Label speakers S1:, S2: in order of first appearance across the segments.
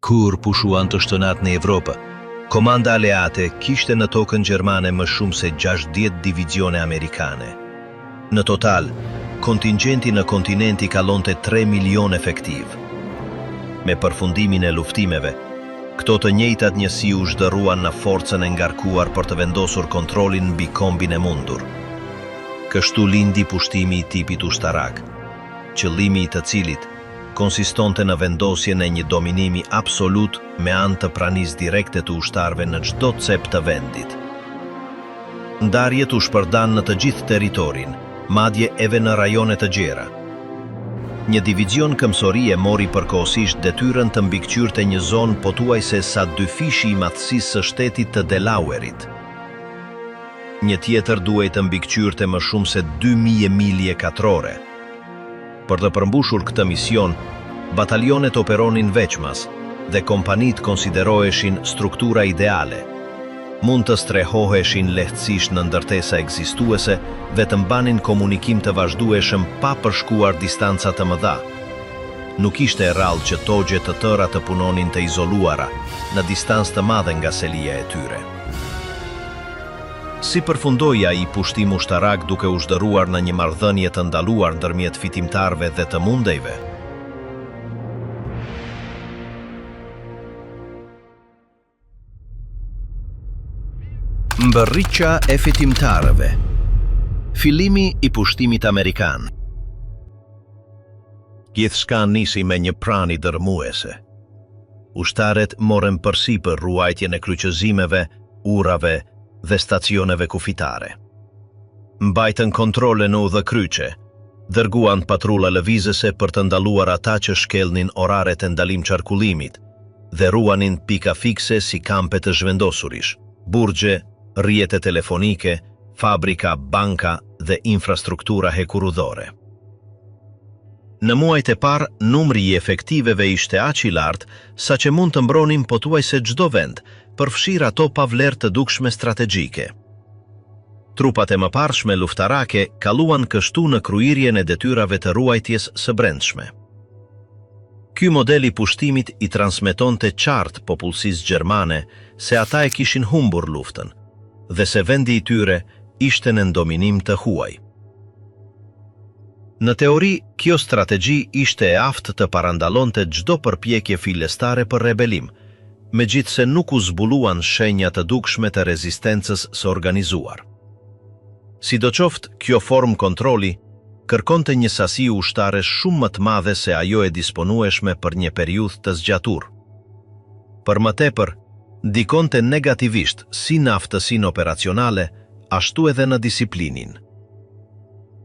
S1: Kur pushuan të shtënat në Evropë, komanda aleate kishte në tokën gjermane më shumë se 60 divizione amerikane. Në total, kontingenti në kontinenti kalonte 3 milion efektiv. Me përfundimin e luftimeve, këto të njëjtat njësi u zhdëruan në forcën e ngarkuar për të vendosur kontrolin mbi kombin e mundur. Kështu lindi pushtimi i tipit ushtarak, qëllimi i të cilit konsistonte në vendosjen e një dominimi absolut me anë të pranisë direkte të ushtarëve në çdo cep të vendit. Ndarjet u shpërdan në të gjithë territorin, madje edhe në rajone të gjera. Një divizion këmbësorie mori përkohësisht detyrën të mbikëqyrte një zonë pothuajse sa 2 fishi i madhësisë së shtetit të Delawareit. Një tjetër duhej të mbikëqyrte më shumë se 2000 milje katrore. Për të përmbushur këtë mision, batalionet operonin veçmas dhe kompanit konsideroheshin struktura ideale. Mund të strehoheshin lehtësisht në ndërtesa ekzistuese dhe të mbanin komunikim të vazhdueshëm pa përshkuar distanca të mëdha. Nuk ishte e rrallë që togje të tëra të punonin të izoluara në distancë të madhe nga selia e tyre. Si përfundoi ai pushtim ushtarak duke u zhdëruar në një marrëdhënie të ndaluar ndërmjet fitimtarëve dhe të mundejve? Mbërritja e fitimtarëve. Fillimi i pushtimit amerikan. Gjithçka nisi me një prani dërmuese. Ushtarët morën përsipër ruajtjen e kryqëzimeve, urrave dhe stacioneve kufitare. Mbajtën kontrole në udhëkryqe, dërguan patrulla lëvizëse për të ndaluar ata që shkelnin oraret e ndalim qarkullimit dhe ruanin pika fikse si kampe të zhvendosurish, burgje, rrjete telefonike, fabrika, banka dhe infrastruktura hekurudhore. Në muajt e parë, numri i efektiveve ishte aq i lartë sa që mund të mbronin pothuajse çdo vend, përfshir ato pa vlerë të dukshme strategjike. Trupat e mëparshme luftarake kalluan kështu në kryerjen e detyrave të ruajtjes së brendshme. Ky model i pushtimit i transmetonte qartë popullsisë gjermane se ata e kishin humbur luftën dhe se vendi i tyre ishte në ndominim të huaj. Në teori, kjo strategji ishte e aftë të parandalonte çdo përpjekje fillestare për rebelim, megjithse nuk u zbuluan shenja të dukshme të rezistencës së organizuar. Sidoqoftë, kjo formë kontrolli kërkonte një sasi ushtare shumë më të madhe se ajo e disponueshme për një periudhë të zgjatur. Për më tepër, ndikonte negativisht si në aftësinë operacionale, ashtu edhe në disiplinin.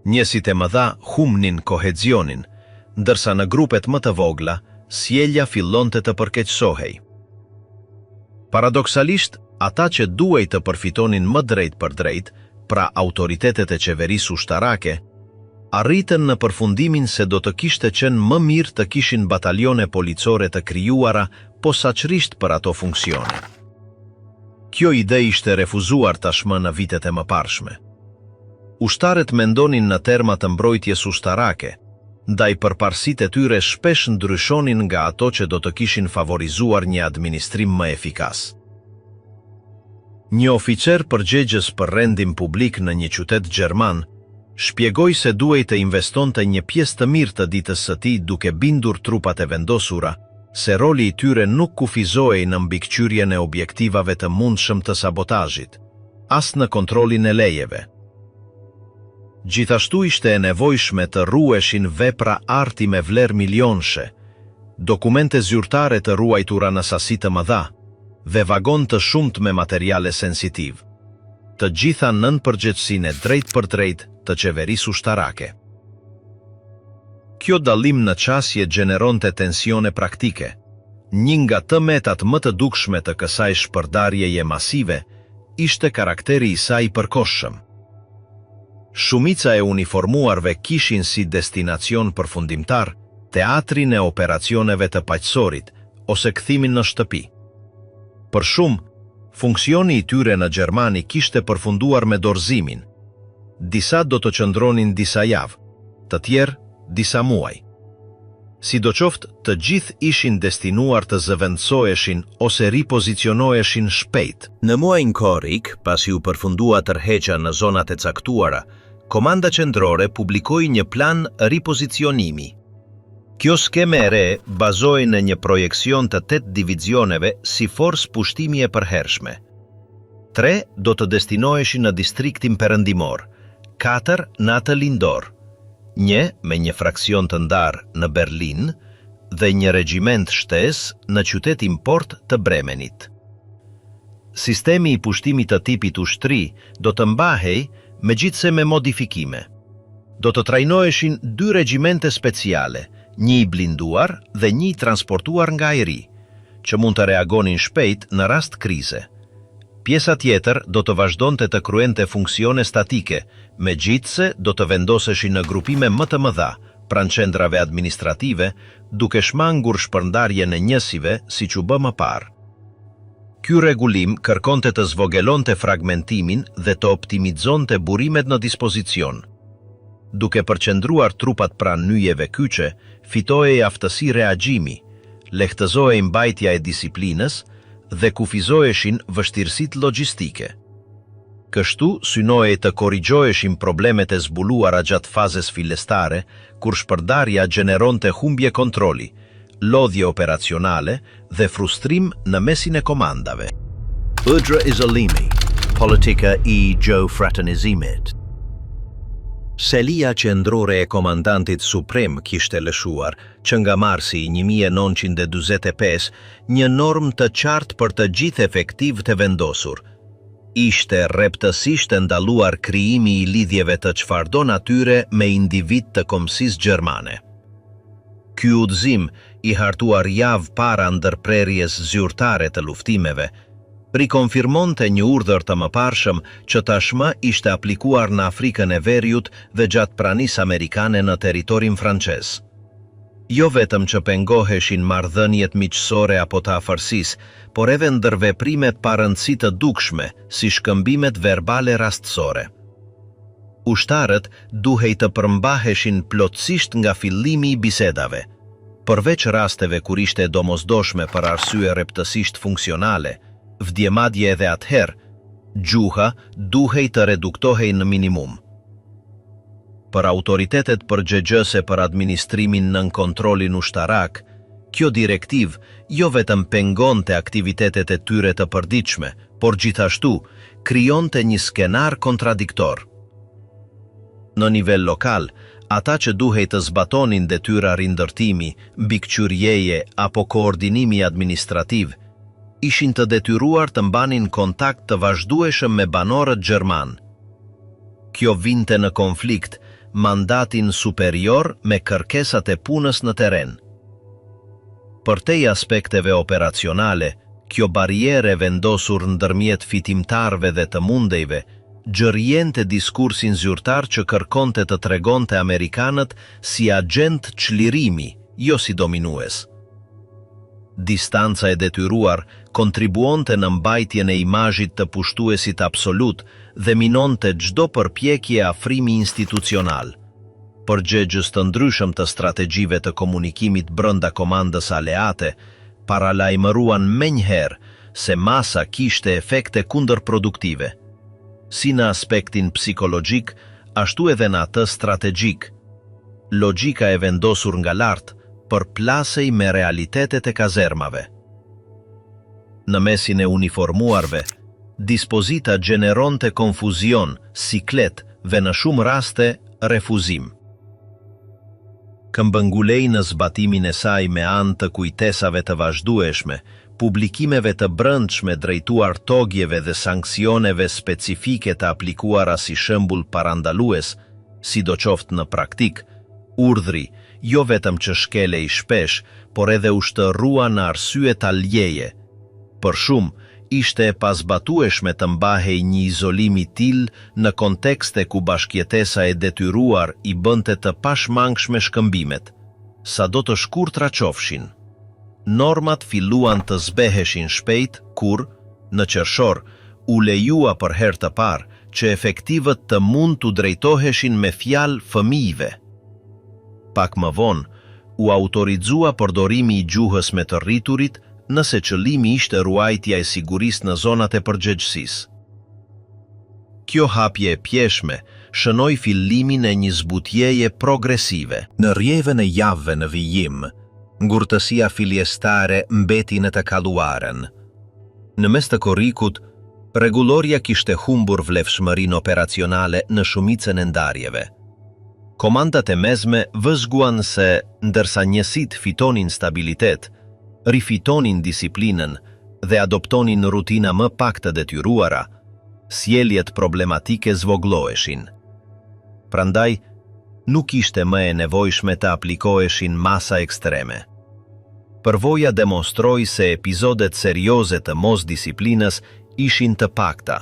S1: Njësit e mëdha humnin kohezionin, ndërsa në grupet më të vogla, sjellja fillonte të përkeqësohej. Paradoksalisht, ata që duhej të përfitonin më drejt për drejt, pra autoritetet e qeverisë ushtarake, arritën në përfundimin se do të kishte qenë më mirë të kishin batalione policore të krijuara posaçërisht për ato funksione. Kjo ide ishte refuzuar tashmë në vitet e mëparshme. Ushtarët mendonin në terma të mbrojtjes ushtarake, ndaj përparësitë e tyre shpesh ndryshonin nga ato që do të kishin favorizuar një administrim më efikas. Një oficer përgjegjës për rendin publik në një qytet gjerman shpjegoi se duhej të investonte një pjesë të mirë të ditës së tij duke bindur trupat e vendosura se roli i tyre nuk kufizohej në mbikëqyrjen e objektivave të mundshëm të sabotazhit, as në kontrollin e lejeve. Gjithashtu ishte e nevojshme të ruheshin vepra arti me vlerë milionëshe, dokumente zyrtare të ruajtura në sasi të mëdha dhe vagon të shumt me materiale sensitiv, të gjitha nën përgjegjësinë e drejt për drejt të qeverisë ushtarake. Kjo dallim në qasje gjeneronte tensione praktike. Një nga tëmetat më të dukshme të kësaj shpërdarjeje masive ishte karakteri i saj përkohshëm. Shumica e uniformuarve kishin si destinacion përfundimtar teatrin e operacioneve të paqësorit ose kthimin në shtëpi. Për shumë, funksioni i tyre në Gjermani kishte përfunduar me dorëzimin. Disa do të qëndronin disa javë, të tjerë disa muaj. Sidoqoftë, të gjithë ishin destinuar të zëvendësoheshin ose ripozicionoheshin shpejt. Në muajin korrik, pasi u përfundua tërheqja në zonat e caktuara, Komanda Qendrore publikoi një plan ripozicionimi. Kjo skeme e re bazoi në një projekcion të 8 divizioneve si forcë pushtimi e përhershme. 3 do të destinoheshin në distriktin perëndimor, 4 në atë lindor, 1 me një fraksion të ndarë në Berlin dhe një regjiment shtesë në qytetin port të Bremenit. Sistemi i pushtimit të tipit ushtri do të mbahej megjithse me modifikime. Do të trajnoheshin 2 regjimente speciale, 1 i blinduar dhe 1 i transportuar nga ajri, që mund të reagonin shpejt në rast krize. Pjesa tjetër do të vazhdonte të kryente funksione statike, megjithse do të vendoseshin në grupime më të mëdha, pranë qendrave administrative, duke shmangur shpërndarjen e njësive siç u bë më parë. Ky rregulim kërkonte të zvogelonte fragmentimin dhe të optimizonte burimet në dispozicion. Duke përqendruar trupat pranë nyjeve kyçe, fitohej aftësi reagjimi, lehtëzohej mbajtja e disiplinës dhe kufizoheshin vështirësitë logjistike. Kështu synohej të korrigjoheshin problemet e zbuluara gjatë fazes fillestare, kur shpërndarja gjeneronte humbje kontrolli, lodhje operacionale dhe frustrim në mesin e komandave. Ëdra izolimi, politika e gjofratënizimit. Selia qendrore e komandantit suprem kishte lëshuar që nga marsi 1945 një normë të qartë për të gjithë efektivët e vendosur. Ishte rreptësisht ndaluar krijimi i lidhjeve të çfarëdo natyre me individ të Kombësisë Gjermane. Ky udhëzim, i hartuar javë para ndërprerjes zyrtare të luftimeve, rikonfirmonte një urdhër të mëparshëm që tashmë ishte aplikuar në Afrikën e Veriut dhe gjatë pranisë amerikane në territorin francez. Jo vetëm që pengoheshin marrëdhëniet miqësore apo të afërsisë, por edhe ndërveprimet pa rëndësi të dukshme, si shkëmbimet verbale rastësore. Ushtarët duhej të përmbaheshin plotësisht nga fillimi i bisedave, përveç rasteve kur ishte domosdoshme për arsye rreptësisht funksionale. Vdjemadje edhe atëherë, gjuha duhej të reduktohej në minimum. Për autoritetet përgjegjëse për administrimin nën kontrollin ushtarak, kjo direktiv jo vetëm pengonte aktivitetet e tyre të përditshme, por gjithashtu krijonte një skenar kontradiktor. Në nivel lokal, ata që duhej të zbatonin detyra rindërtimi, mbikëqyrjeje apo koordinimi administrativ, ishin të detyruar të mbanin kontakt të vazhdueshëm me banorët gjerman. Kjo vinte në konflikt mandatin superior me kërkesat e punës në teren. Përtej aspekteve operacionale, kjo barriere vendosur ndërmjet fitimtarve dhe të mundejve, gjërjente diskursin zyrtar që kërkonte të tregonte amerikanët si agent çlirimi, jo si dominues. Distanca e detyruar kontribuonte në mbajtjen e imazhit të pushtuesit absolut dhe minonte çdo përpjekje afrimi institucional. Përgjegjës të ndryshëm të strategjive të komunikimit brenda komandës aleate, paralajmëruan menjëherë se masa kishte efekte kundërproduktive, si në aspektin psikologjik, ashtu edhe në atë strategjik. Logjika e vendosur nga lart përplasej me realitetet e kazermave. Në mesin e uniformuarve, dispozita gjeneronte konfuzion, siklet dhe në shumë raste refuzim. Këmbëngulej në zbatimin e saj me anë të kujtesave të vazhdueshme, publikimeve të brendshme drejtuar togjeve dhe sanksioneve specifike të aplikuara si shembull parandalues, sidoqoftë në praktik, urdhri jo vetëm që shkelej shpesh, por edhe u shtërrua në arsye taljeje. Për shumë, ishte e pazbatueshme të mbahej një izolim i tillë në kontekste ku bashkjetesa e detyruar i bënte të pashmangshme shkëmbimet, sado të shkurtra qofshin. Normat filluan të zbeheshin shpejt kur, në qershor, u lejua për herë të parë që efektivët të mund të drejtoheshin me fjalë fëmijëve. Pak më vonë, u autorizua përdorimi i gjuhës me të rriturit nëse qëllimi ishte ruajtja e sigurisë në zonat e përgjegjësisë. Kjo hapje e pjeshme shënoi fillimin e një zbutjeje progresive. Në rjevën e javëve në vijim, ngurtësia filjestare mbeti në të kaluarën. Në mes të korrikut, rregulloria kishte humbur vlefshmërinë operacionale në shumicën e ndarjeve. Komandat e mesme vëzhguan se, ndërsa njësitë fitonin stabilitet, rifitonin disiplinën dhe adoptonin rutina më pak të detyruara, sjelljet problematike zvogloheshin. Prandaj, nuk ishte më e nevojshme të aplikoheshin masa ekstreme. Përvoja demonstroi se epizodet serioze të mosdisiplinës ishin të pakta,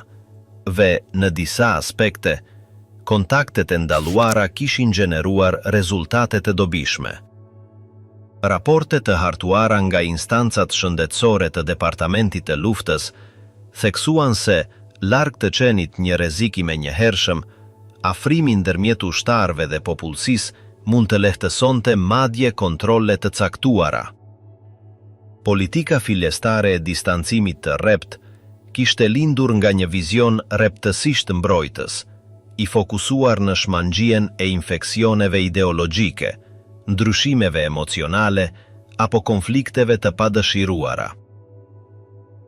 S1: dhe në disa aspekte, kontaktet e ndaluara kishin gjeneruar rezultate të dobishme. Raporte të hartuara nga instancat shëndetësore të Departamentit të Luftës theksuan se, larg të qenit një rrezik i menjëhershëm, afrimi ndërmjet ushtarëve dhe popullsisë mund të lehtësonte madje kontrolle të caktuara. Politika filjestare e distancimit të rrept kishte lindur nga një vizion rreptësisht mbrojtës, i fokusuar në shmangjien e infeksioneve ideologjike, ndryshimeve emocionale apo konflikteve të padëshiruara.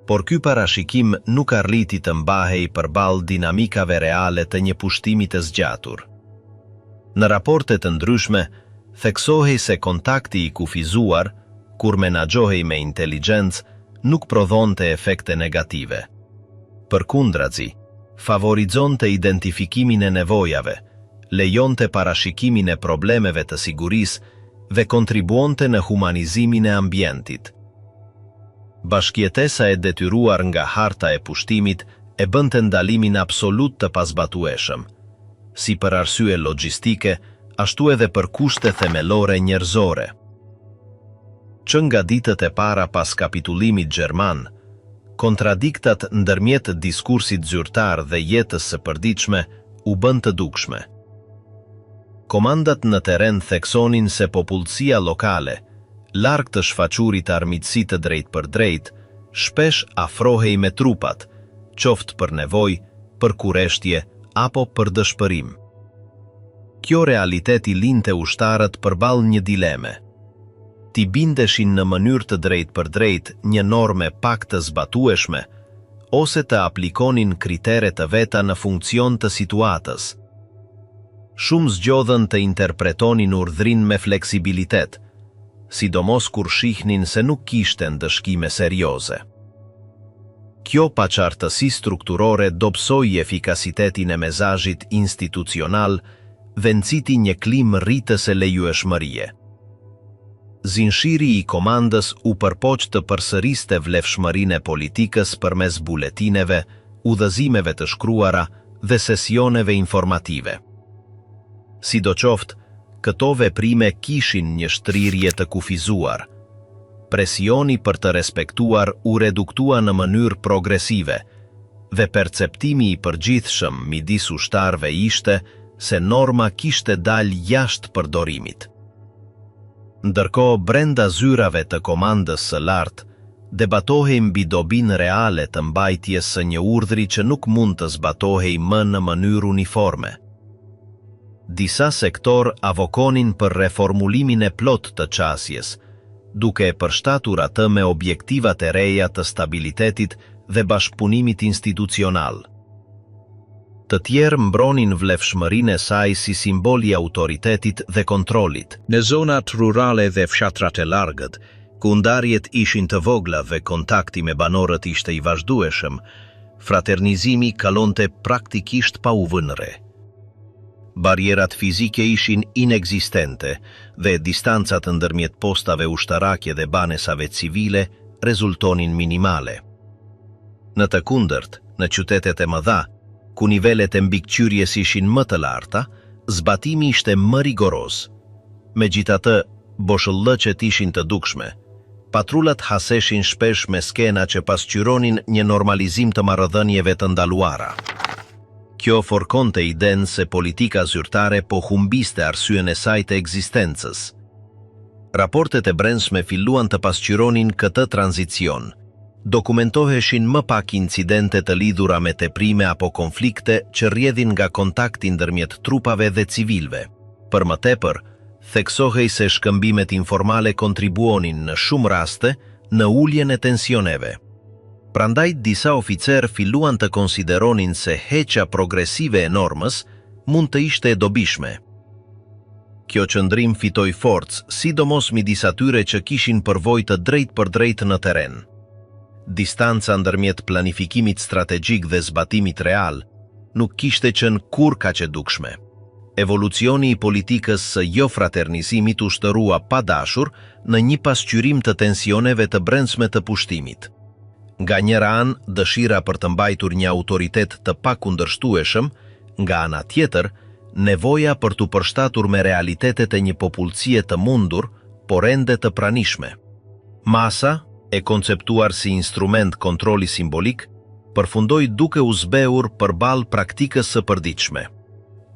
S1: Por ky parashikim nuk arriti të mbahej përballë dinamikave reale të një pushtimi të zgjatur. Në raporte të ndryshme, theksohej se kontakti i kufizuar, kur menaxhohej me inteligjencë, nuk prodhonte efekte negative. Përkundrazi, favorizonte identifikimin e nevojave, lejonte parashikimin e problemeve të sigurisë dhe kontribuonte në humanizimin e ambientit. Bashkjetesa e detyruar nga harta e pushtimit e bënte ndalimin absolut të pazbatueshëm, si për arsye logjistike, ashtu edhe për kushte themelore njerëzore. Që nga ditët e para pas kapitullimit gjerman, kontradiktat ndërmjet diskursit zyrtar dhe jetës së përditshme u bën të dukshme. Komandat në teren theksonin se popullsia lokale, larg të shfaqurit armiqësi të drejt për drejt, shpesh afrohej me trupat, qoftë për nevojë, për kureshtje apo për dëshpërim. Kjo realitet i linte ushtarët përballë një dileme. Ti bindeshin në mënyrë të drejt për drejt një norme pak të zbatueshme, ose të aplikonin kritere të veta në funksion të situatës. Shumë zgjodhen të interpretonin urdhrin me fleksibilitet, sidomos kur shihnin se nuk kishte ndëshkime serioze. Kjo paqartësi strukturore dobësoi efikasitetin e mezazhit institucional dhe nxiti një klim rritës e lejueshmërie. Zinshiri i komandës u përpoq të përsëriste vlefshmërinë e politikës përmes buletineve, udhëzimeve të shkruara dhe sesioneve informative. Sidoqoftë, këto veprime kishin një shtrirje të kufizuar. Presioni për të respektuar u reduktua në mënyrë progresive, dhe perceptimi i përgjithshëm midis ushtarëve ishte se norma kishte dalë jashtë përdorimit. Ndërkohë, brenda zyrave të komandës së lartë, debatohej mbi dobinë reale të mbajtjes së një urdhri që nuk mund të zbatohej më në mënyrë uniforme. Disa sektor avokonin për reformulimin e plot të qasjes, duke e përshtatur atë me objektivat e reja të stabilitetit dhe bashkëpunimit institucional. Të tjerë mbronin vlefshmërinë e saj si simbol i autoritetit dhe kontrollit. Në zonat rurale dhe fshatrat e largët, ku ndarjet ishin të vogla dhe kontakti me banorët ishte i vazhdueshëm, fraternizimi kalonte praktikisht pa u vënë re. Barierat fizike ishin inekzistente dhe distancat ndërmjet postave ushtarake dhe banesave civile rezultonin minimale. Në të kundërt, në qytetet e mëdha, ku nivelet e mbikëqyrjes ishin më të larta, zbatimi ishte më rigoroz. Megjithatë, boshëllëqet ishin të dukshme. Patrullat haseshin shpesh me skena që pasqyronin një normalizim të marrëdhënieve të ndaluara. Kjo forkonte idenë se politika zyrtare po humbiste arsyen e saj të ekzistencës. Raportet e brendshme filluan të pasqyronin këtë tranzicion. Dokumentoheshin më pak incidente të lidhura me teprime apo konflikte që rrjedhin nga kontakti ndërmjet trupave dhe civilve. Për më tepër, theksohej se shkëmbimet informale kontribuonin në shumë raste në uljen e tensioneve. Prandaj disa oficer filluan të konsideronin se heqja progresive e normës mund të ishte e dobishme. Kjo qëndrim fitoi forcë, sidomos midis atyre që kishin përvojë të drejtë për drejtë në terren. Distanca ndërmjet planifikimit strategjik dhe zbatimit real nuk kishte qenë kurrë kaq e dukshme. Evolucioni i politikës së jo fraternizimit u shtërua pa dashur në një pasqyrim të tensioneve të brendshme të pushtimit. Nga njëra anë, dëshira për të mbajtur një autoritet të pakundërshtueshëm, nga ana tjetër, nevoja për të përshtatur me realitetet e një popullsie të mundur, por ende të pranishme. Masa, e konceptuar si instrument kontroli simbolik, përfundoi duke u zbehur përballë praktikës së përditshme.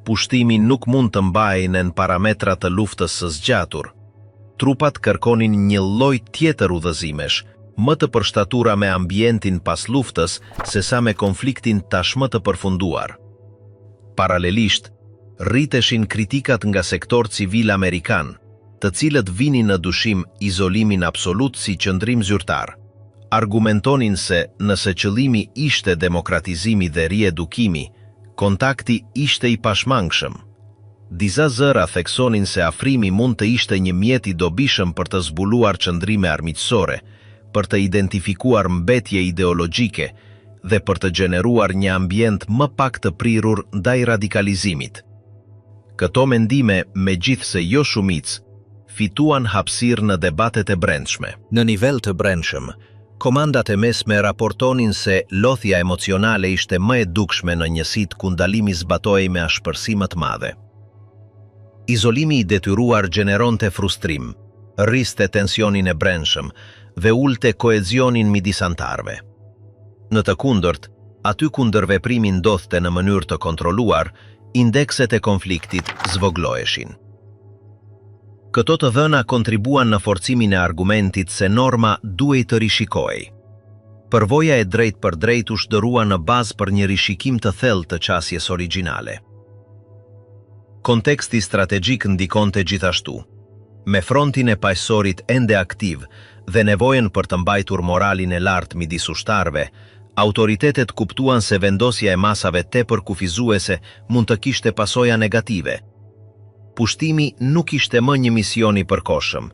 S1: Pushtimi nuk mund të mbajej në parametra të luftës së zgjatur. Trupat kërkonin një lloj tjetër udhëzimesh, më të përshtatura me ambientin pas luftës sesa me konfliktin tashmë të përfunduar. Paralelisht, rriteshin kritikat nga sektor civil amerikan, të cilët vinin në dyshim izolimin absolut si qëndrim zyrtar. Argumentonin se nëse qëllimi ishte demokratizimi dhe riedukimi, kontakti ishte i pashmangshëm. Disa zëra theksonin se afrimi mund të ishte një mjet i dobishëm për të zbuluar qëndrime armiqësore, për të identifikuar mbetje ideologjike dhe për të gjeneruar një ambient më pak të prirur ndaj radikalizimit. Këto mendime, megjithse jo shumicë, fituan hapësirë në debatet e brendshme. Në nivel të brendshëm, komandat e mesme raportonin se lodhja emocionale ishte më e dukshme në njësit ku ndalimi zbatohej me ashpërsi më të madhe. Izolimi i detyruar gjeneronte frustrim, rriste tensionin e brendshëm dhe ulte koezionin midis antarëve. Në të kundërt, aty ku ndërveprimi ndodhte në mënyrë të kontrolluar, indekset e konfliktit zvogloheshin. Këto të dhëna kontribuan në forcimin e argumentit se norma duhej të rishikohej. Përvoja e drejt për drejt u shtërua në bazë për një rishikim të thellë të qasjes origjinale. Konteksti strategjik ndikonte gjithashtu. Me frontin e paqësorit ende aktiv dhe nevojën për të mbajtur moralin e lartë midis ushtarëve, autoritetet kuptuan se vendosja e masave tepër kufizuese mund të kishte pasoja negative. Pushtimi nuk ishte më një mision i përkohshëm,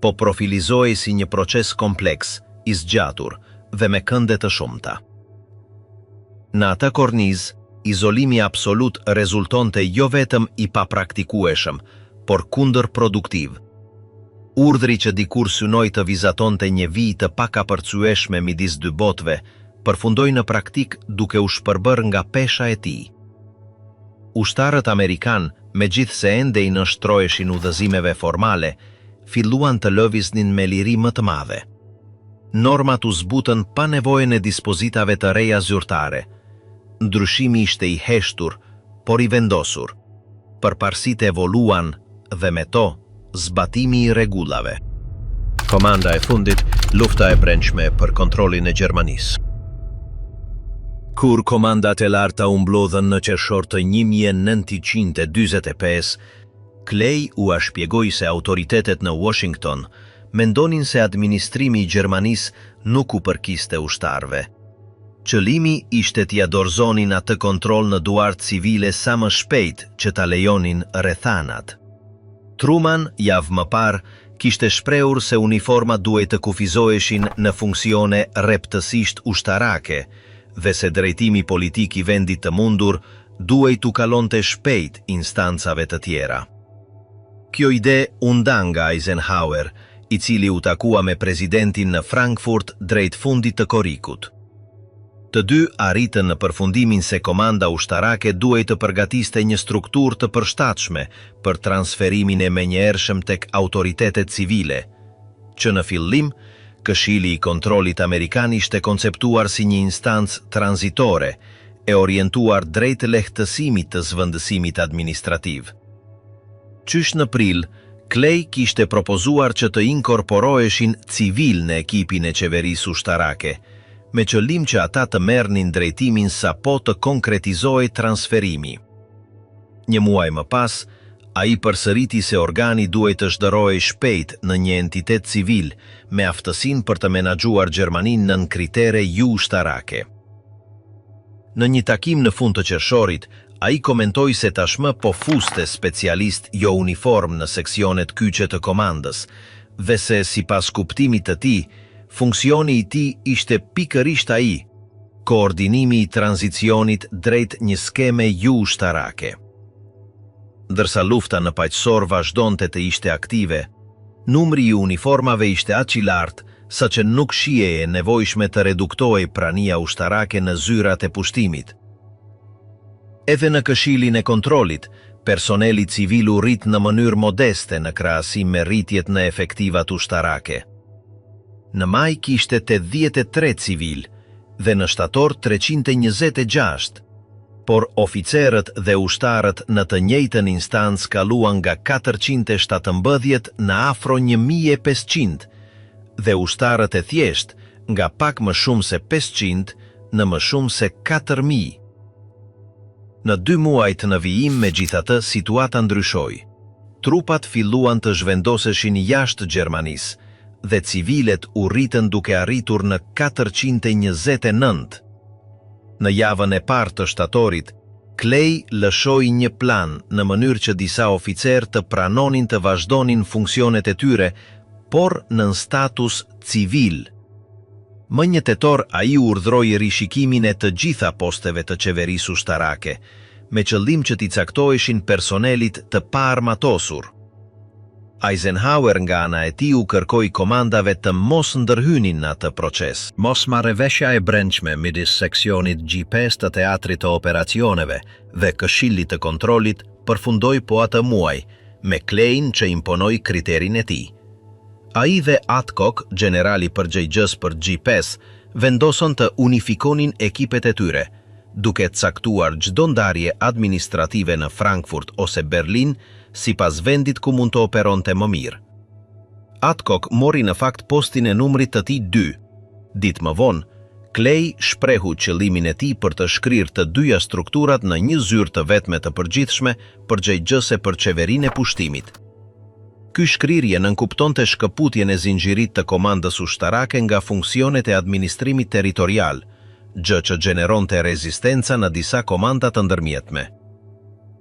S1: po profilizohej si një proces kompleks, i zgjatur dhe me kënde të shumta. Në atë kornizë, izolimi absolut rezultonte jo vetëm i papraktikueshëm, por kundërproduktiv. Urdhri që dikur synoi të vizatonte një vijë të pakapërcyeshme midis dy botëve, përfundoi në praktik duke u shpërbër nga pesha e tij. Ushtarët amerikan, megjithse ende i nënshtroheshin udhëzimeve formale, filluan të lëviznin me liri më të madhe. Normat u zbutën pa nevojën e dispozitave të reja zyrtare. Ndryshimi ishte i heshtur, por i vendosur. Përparësitë evoluan dhe me to, zbatimi i rregullave. Komanda e fundit, lufta e brendshme për kontrollin e Gjermanisë. Kur komandat e larta u mblodhën në qershor të 1945, Clay u shpjegoi se autoritetet në Washington mendonin se administrimi i Gjermanisë nuk u përkiste ushtarëve. Qëllimi ishte t'ia dorëzonin atë kontroll në duart civile sa më shpejt që ta lejonin rrethanat. Truman, javë më parë, kishte shprehur se uniforma duhej të kufizoheshin në funksione rreptësisht ushtarake dhe se drejtimi politik i vendit të mundur duhej t'u kalonte shpejt instancave të tjera. Kjo ide u nda nga Eisenhower, i cili u takua me presidentin në Frankfurt drejt fundit të korrikut. Të dy arritën në përfundimin se komanda ushtarake duhej të përgatiste një strukturë të përshtatshme për transferimin e menjëhershëm tek autoritetet civile, që në fillim, Këshilli i Kontrollit Amerikan ishte konceptuar si një instancë tranzitore e orientuar drejt lehtësimit të zëvendësimit administrativ. Qysh në prill, Clay kishte propozuar që të inkorporoheshin civil në ekipin e qeverisë ushtarake, me qëllim që ata të merrnin drejtimin sapo të konkretizohej transferimi. Një muaj më pas, ai përsëriti se organi duhet të zhderojë shpejt në një entitet civil me aftësinë për të menaxhuar Gjermaninë nën kritere ushtarake. Në një takim në fund të qershorit, ai komentoi se tashmë po fuste specialist jo uniform në seksionet kyçe të komandës, dhe se sipas kuptimit të tij, funksioni i tij ishte pikërisht ai, koordinimi i tranzicionit drejt një skeme ushtarake. Ndërsa lufta në paqësor vazhdonte të ishte aktive, numri i uniformave ishte aq i lartë sa që nuk shiheje e nevojshme të reduktohej prania ushtarake në zyrat e pushtimit. Edhe në këshillin e kontrollit, personeli civil u rrit në mënyrë modeste në krahasim me rritjet në efektivat ushtarake. Në maj kishte 83 civil dhe në shtator 326, por oficerët dhe ushtarët në të njëjtën instancë kaluan nga 417 në afro 1500 dhe ushtarët e thjesht nga pak më shumë se 500 në më shumë se 4000. Në 2 muajt në vijim megjithatë situata ndryshoi. Trupat filluan të zhvendoseshin jashtë Gjermanisë dhe civilet u rritën duke arritur në 429. Në javën e parë të shtatorit, Clay lëshoi një plan në mënyrë që disa oficerë të pranonin të vazhdonin funksionet e tyre, por në status civil. Më 1 tetor ai urdhroi rishikimin e të gjitha posteve të qeverisë ushtarake, me qëllim që t'i caktoheshin personelit të paarmatosur. Eisenhower nga ana e tij u kërkoi komandave të mos ndërhynin në atë proces.
S2: Mosmarrëveshja e brendshme midis seksionit G5 të teatrit të operacioneve dhe këshillit të kontrollit përfundoi po atë muaj, me Clayn që imponoi kriterin e tij. Ai dhe Adcock, generali përgjegjës për G5, vendosën të unifikonin ekipet e tyre, duke caktuar çdo ndarje administrative në Frankfurt ose Berlin sipas vendit ku mund të operonte më mirë. Adcock mori në fakt postin e numrit të tij 2. Ditë më vonë, Clay shprehu qëllimin e tij për të shkrirë të dyja strukturat në një zyrë të vetme të përgjithshme përgjegjëse për qeverinë e pushtimit. Ky shkrirje nënkuptonte shkëputjen e zinxhirit të komandës ushtarake nga funksionet e administrimit territorial, gjë që gjeneronte rezistenca në disa komanda të ndërmjetme.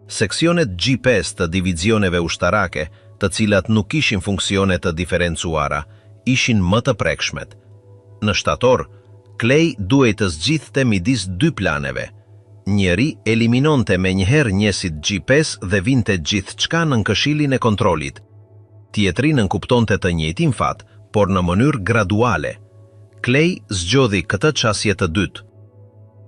S2: Seksionet G5 të divizioneve ushtarake, të cilat nuk ishin funksione të diferencuara, ishin më të prekshmet. Në shtator, Clay duhej të zgjidhte midis 2 planeve. Njëri eliminonte menjëherë njësit G5 dhe vinte gjithçka në këshillin e kontrollit. Tjetri nënkuptonte të njëjtin fat, por në mënyrë graduale. Clay zgjodhi këtë çasje të dytë.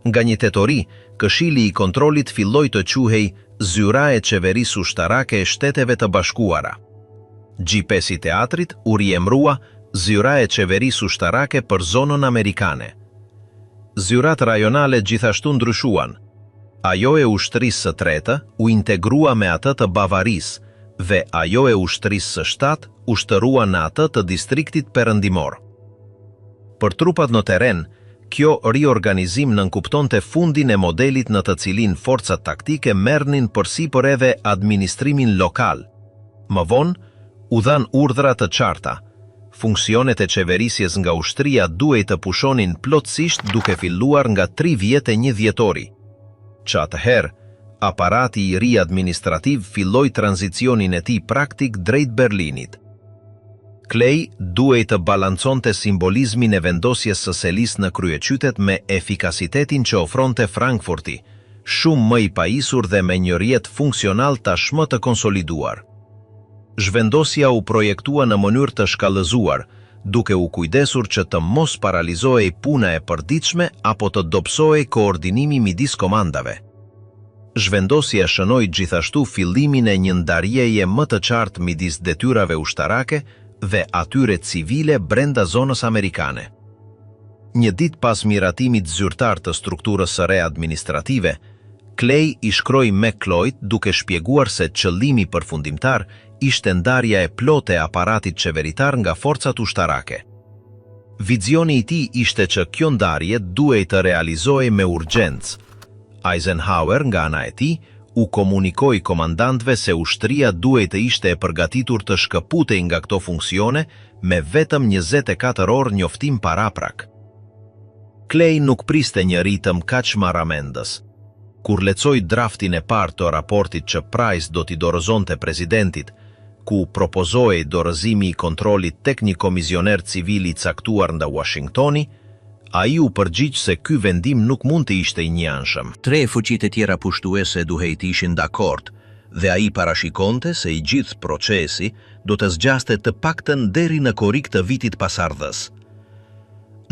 S2: Nga një tetori, këshilli i kontrollit filloi të quhej Zyra e qeverisë ushtarake e Shteteve të Bashkuara. G5 i teatrit u riemrua Zyra e qeverisë ushtarake për zonën amerikane. Zyrat rajonale gjithashtu ndryshuan. Ajo e ushtrisë së tretë u integrua me atë të Bavarisë dhe ajo e ushtrisë së shtatë u shtërua në atë të distriktit perëndimor. Për trupat në teren, kjo riorganizim nënkuptonte fundin e modelit në të cilin forcat taktike merrnin përsipër edhe administrimin lokal. Më vonë, u dhan urdhra të qarta. Funksionet e qeverisjes nga ushtria duhej të pushonin plotësisht duke filluar nga 3 vjet e 1 dhjetori. Që atëherë, aparati i ri administrativ filloi tranzicionin e tij praktik drejt Berlinit. Clay duhej të balanconte simbolizmin e vendosjes së selis në kryeqytet me efikasitetin që ofronte Frankfurti, shumë më i pajisur dhe me një rjet funksional tashmë të konsoliduar. Zhvendosja u projektua në mënyrë të shkallëzuar, duke u kujdesur që të mos paralizohej puna e përditshme apo të dobësohej koordinimi midis komandave. Zhvendosja shënoi gjithashtu fillimin e një ndarjeje më të qartë midis detyrave ushtarake dhe atyre civile brenda zonës amerikane. Një ditë pas miratimit zyrtar të strukturës së re administrative, Clay i shkroi McCloyd duke shpjeguar se qëllimi përfundimtar
S1: ishte ndarja e plotë e aparatit qeveritar nga forcat ushtarake. Vizioni i tij ishte që kjo ndarje duhej të realizohej me urgjencë. Eisenhower, nga ana e tij, u komunikoi komandantëve se ushtria duhej të ishte e përgatitur të shkëputej nga këto funksione me vetëm 24 orë njoftim paraprak. Clay nuk priste një ritëm kaq marramendës. Kur lexoi draftin e parë të raportit që Price do t'i dorëzonte presidentit, ku propozohej dorëzimi i kontrollit tek një komisioner civil i caktuar nga Washingtoni, ai u përgjigj se ky vendim nuk mund të ishte i njanshëm.
S2: 3 fuqitë e tjera pushtuese duhej të ishin dakord, dhe ai parashikonte se i gjithë procesi do të zgjaste të paktën deri në korrik të vitit pasardhës.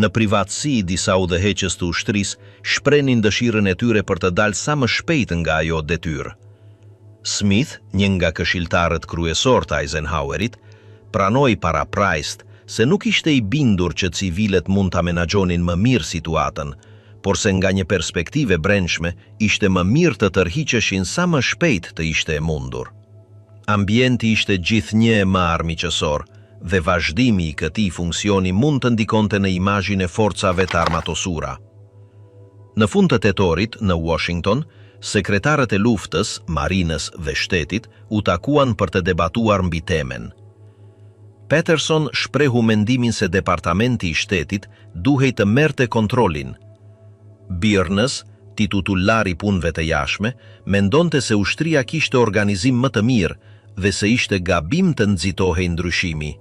S2: Në privatësi, disa udhëheqës të ushtrisë shprenin dëshirën e tyre për të dalë sa më shpejt nga ajo detyrë. Smith, një nga këshilltarët kryesor të Eisenhowerit, pranoi para Price se nuk ishte i bindur që civilet mund ta menaxhonin më mirë situatën, por se nga një perspektive brendshme ishte më mirë të tërhiqeshin sa më shpejt të ishte e mundur. Ambienti ishte gjithnjë më armiqësor dhe vazhdimi i këtij funksioni mund të ndikonte në imazhin e forcave të armatosura. Në fund të tetorit, në Washington, sekretarët e luftës, marinës dhe shtetit u takuan për të debatuar mbi temën. Peterson shprehu mendimin se departamenti i shtetit duhej të merrte kontrollin. Byrnes, titullari i punëve të jashtme, mendonte se ushtria kishte organizim më të mirë dhe se ishte gabim të nxitohej ndryshimi.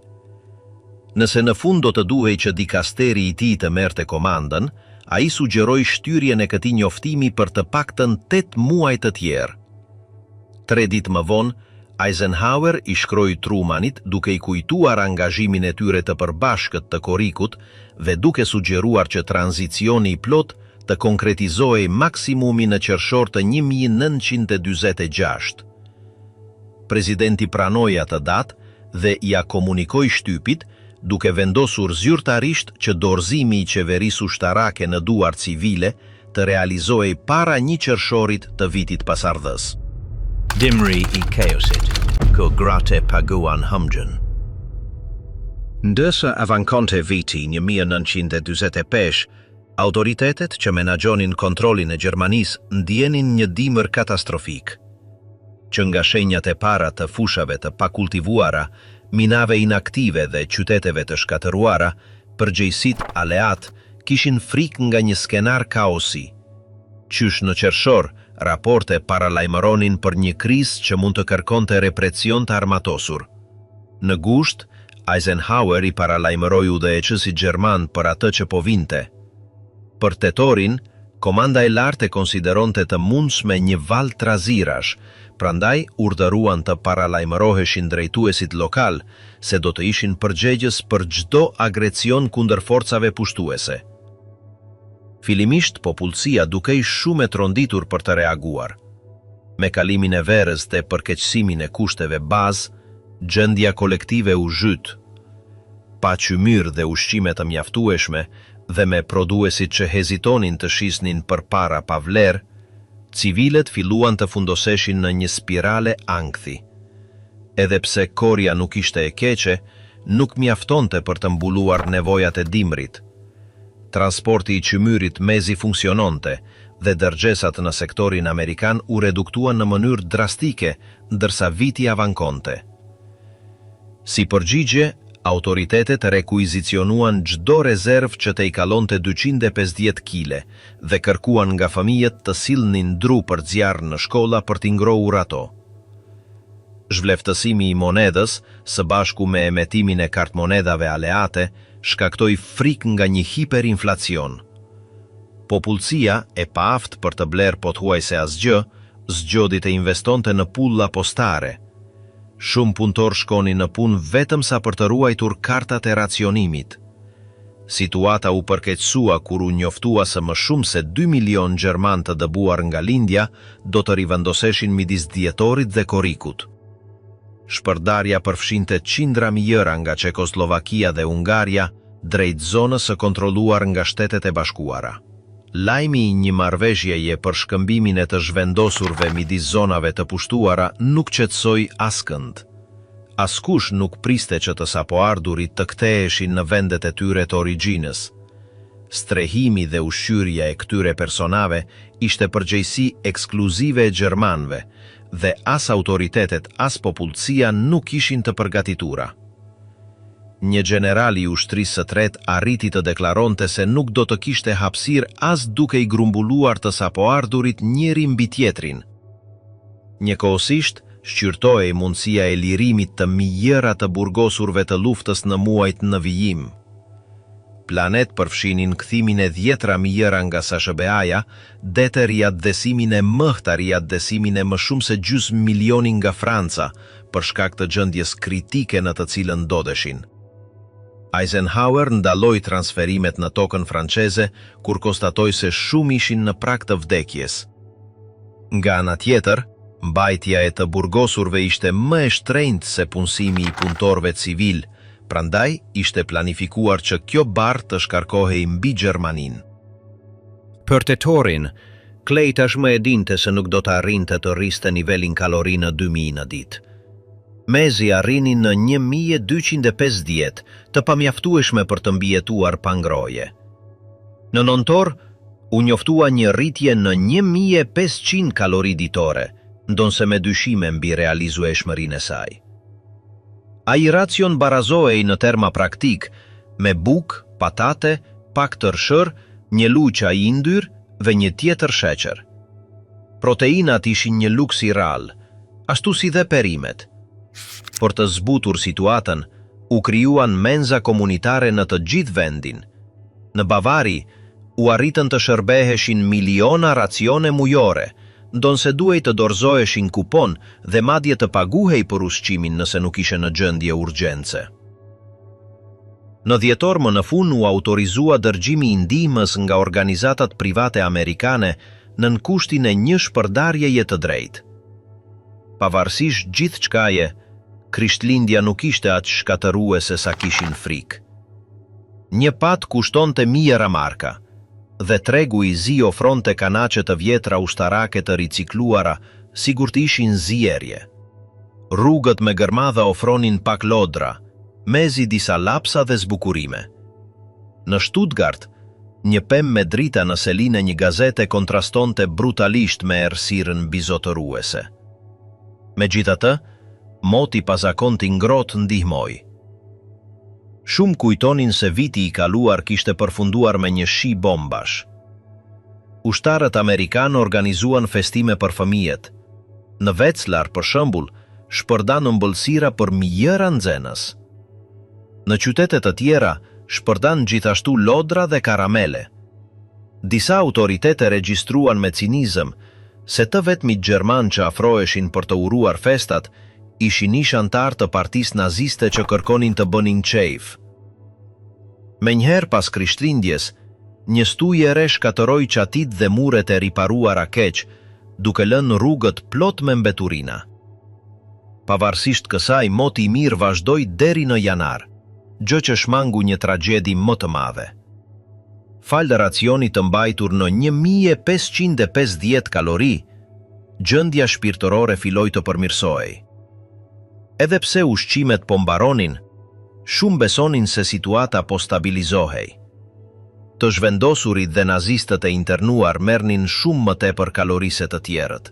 S2: Nëse në fund do të duhej që dikasteri i tij të merrte komandën, ai sugjeroi shtyrjen e këtij njoftimi për të paktën 8 muaj të tjerë. 3 ditë më vonë, Eisenhower i shkroi Trumanit duke i kujtuar angazhimin e tyre të përbashkët të korrikut dhe duke sugjeruar që tranzicioni i plot të konkretizohej maksimumi në qershor të 1946. Presidenti pranoi atë datë dhe ia komunikoi shtypit, duke vendosur zyrtarisht që dorëzimi i qeverisë ushtarake në duar civile të realizohej para 1 qershorit të vitit pasardhës.
S1: Dimri i kaosit, ku gratë paguan humgjën. Ndërsa avankonte viti 1945, autoritetet që menaxhonin kontrollin e Gjermanisë ndjenin një dimër katastrofik. Që nga shenjat e para të fushave të pakultivuara, minave inaktive dhe qyteteve të shkatëruara, përgjegjësitë aleat kishin frikë nga një skenar kaosi. Qysh në qershor, raporte paralajmëronin për një krizë që mund të kërkonte represión të armatosur. Në gusht, Eisenhower i paralajmëroi udhëheqësit gjerman për atë që po vinte. Për tetorin, komanda e lartë e konsideronte të mundshme një val trazirash, prandaj urdhëruan të paralajmëroheshin drejtuesit lokal se do të ishin përgjegjës për çdo agrecion kundër forcave pushtuese. Fillimisht popullsia dukej shumë e tronditur për të reaguar. Me kalimin e verës dhe përkeqësimin e kushteve bazë, gjendja kolektive u zhyt. Pa qymyr dhe ushqime të mjaftueshme dhe me prodhuesit që hezitonin të shisnin përpara pa vlerë, civilet filluan të fundoseshin në një spirale ankthi. Edhe pse korja nuk ishte e keqe, nuk mjaftonte për të mbuluar nevojat e dimrit. Transporti i qymyrit mezi funksiononte dhe dërgjesat në sektorin amerikan u reduktuan në mënyrë drastike, ndërsa viti avankonte. Si përgjigje, autoritetet rekuizicionuan çdo rezervë që të i kalonte 250 kile dhe kërkuan nga fëmijët të sillnin dru për zjarr në shkolla për t'i ngrohur ato. Zhvleftësimi i monedhës, së bashku me emetimin e kartmonedhave aleate, shkaktoi frikë nga një hiperinflacion. Popullsia, e paaft për të blerë pothuajse asgjë, zgjodhi të investonte në pulla postare. Shumë punëtor shkonin në punë vetëm sa për të ruajtur kartat e racionimit. Situata u përkeqësua kur u njoftua se më shumë se 2 milion gjerman të dëbuar nga lindja do të rivendoseshin midis dhjetorit dhe korrikut. Shpërndarja përfshinte qindra mijëra nga Çekoslovakia dhe Hungaria drejt zonës së kontrolluar nga Shtetet e Bashkuara. Lajmi i një marrëveshjeje për shkëmbimin e të zhvendosurve midis zonave të pushtuara nuk qetësoi askënd. Askush nuk priste që të sapoardurit të ktheheshin në vendet e tyre të origjinës. Strehimi dhe ushqyerja e këtyre personave ishte përgjegjësi ekskluzive e gjermanëve dhe as autoritetet as popullsia nuk ishin të përgatitura. Një general I ushtrisë së tretë arriti të deklaronte se nuk do të kishte hapësirë as duke I grumbulluar të sapoardurit njëri mbi tjetrin. Njëkohësisht, shqyrtohej mundësia e lirimit të mijëra të burgosurve të luftës në muajt në vijim. Planet përfshinin kthimin e 10 mijëra nga SSBA-ja, dete riatëdhesimin e mëhta riatëdhesimin e më shumë se gjysmë milioni nga Franca, për shkak të gjendjes kritike në të cilën ndodheshin. Eisenhower ndaloi transferimet në tokën franceze, kur konstatoi se shumë ishin në prag të vdekjes. Nga ana tjetër, mbajtja e të burgosurve ishte më e shtrenjtë se punësimi I punëtorëve civil, prandaj ishte planifikuar që kjo barë të shkarkohej mbi Gjermaninë.
S2: Për tetorin, Clay tashmë e dinte se nuk do të arrinte të rriste nivelin kalori në 2000 në ditë. Mezi arrini në 1250, të pamjaftueshme për të mbijetuar pa ngrohje. Në nëntor, u njoftua një rritje në 1500 kalori ditore, ndonse me dyshime mbi realizueshmërinë e saj. Ai racion barazohej në terma praktik, me bukë, patate, pak tërshër, një luqa I yndyr dhe një tjetër sheqer. Proteinat ishin një luks I rall, ashtu si dhe perimet. Për të zbutur situatën, u krijuan menza komunitare në të gjithë vendin. Në Bavari, u arritën të shërbeheshin miliona racione mujore, ndonse duhej të dorëzoheshin kupon dhe madje të paguhej për ushqimin nëse nuk ishe në gjendje urgjence. Në dhjetor më në fund u autorizua dërgjimi I ndihmës nga organizatat private amerikane nën kushtin e një shpërndarjeje të drejtë. Pavarësisht gjithçkaje, Krishtlindja nuk ishte aq shkatëruese sa kishin frikë. Një pat kushtonte mijëra marka, dhe tregu I zi ofronte kanaçe të vjetra ushtarake të ricikluara, sigurt ishin zierje. Rrugët me gërmadha ofronin pak lodra, mezi disa lapsa dhe zbukurime. Në Stuttgart, një pemë me drita në selinë e një gazete kontrastonte brutalisht me errësirën bizotëruese. Megjithatë, moti pazakonti ngrohtë ndihmoi. Shumë kujtonin se viti I kaluar kishte përfunduar me një shi bombash. Ushtarët amerikanë organizuan festime për fëmijët. Në Wetzlar, për shembull, shpërdan ëmbëlsira për mijëra nxenës. Në qytete të tjera, shpërdan gjithashtu lodra dhe karamele. Disa autoritete regjistruan me cinizëm se të vetmit gjerman që afroheshin për të uruar festat, ishin ish antar të partisë naziste që kërkonin të bënin qejf. Menjëherë pas Krishtlindjes, një stuje re shkatëroi qatit dhe muret e riparuara keq, duke lënë rrugët plot me mbeturina. Pavarësisht kësaj, moti I mirë vazhdoi deri në janar, gjë që shmangu një tragjedi më të madhe. Falë racionit të mbajtur në 1550 kalori, gjendja shpirtërore filloi të përmirësohej. Edhe pse ushqimet po mbaronin, shumë besonin se situata po stabilizohej. Të zhvendosurit dhe nazistët e internuar merrnin shumë më tepër kalori se të tjerët.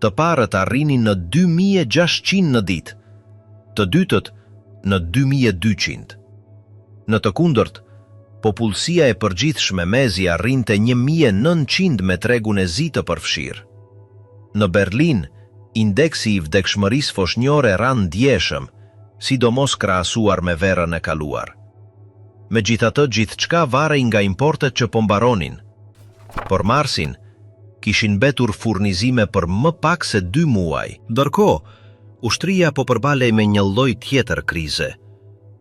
S2: Të parët arrinin në 2600 në ditë, të dytët në 2200. Në të kundërt, popullsia e përgjithshme mezi arrinte 1900 me tregun e zi të përfshirë. Në Berlin, indeksi I vdekshmërisë foshnjore ran ndjeshëm, sidomos krahasuar me verën e kaluar. Megjithatë, gjithçka varej nga importet që po mbaronin. Por marsin, kishin mbetur furnizime për më pak se 2 muaj. Ndërkohë, ushtria po përbalej me një lloj tjetër krize.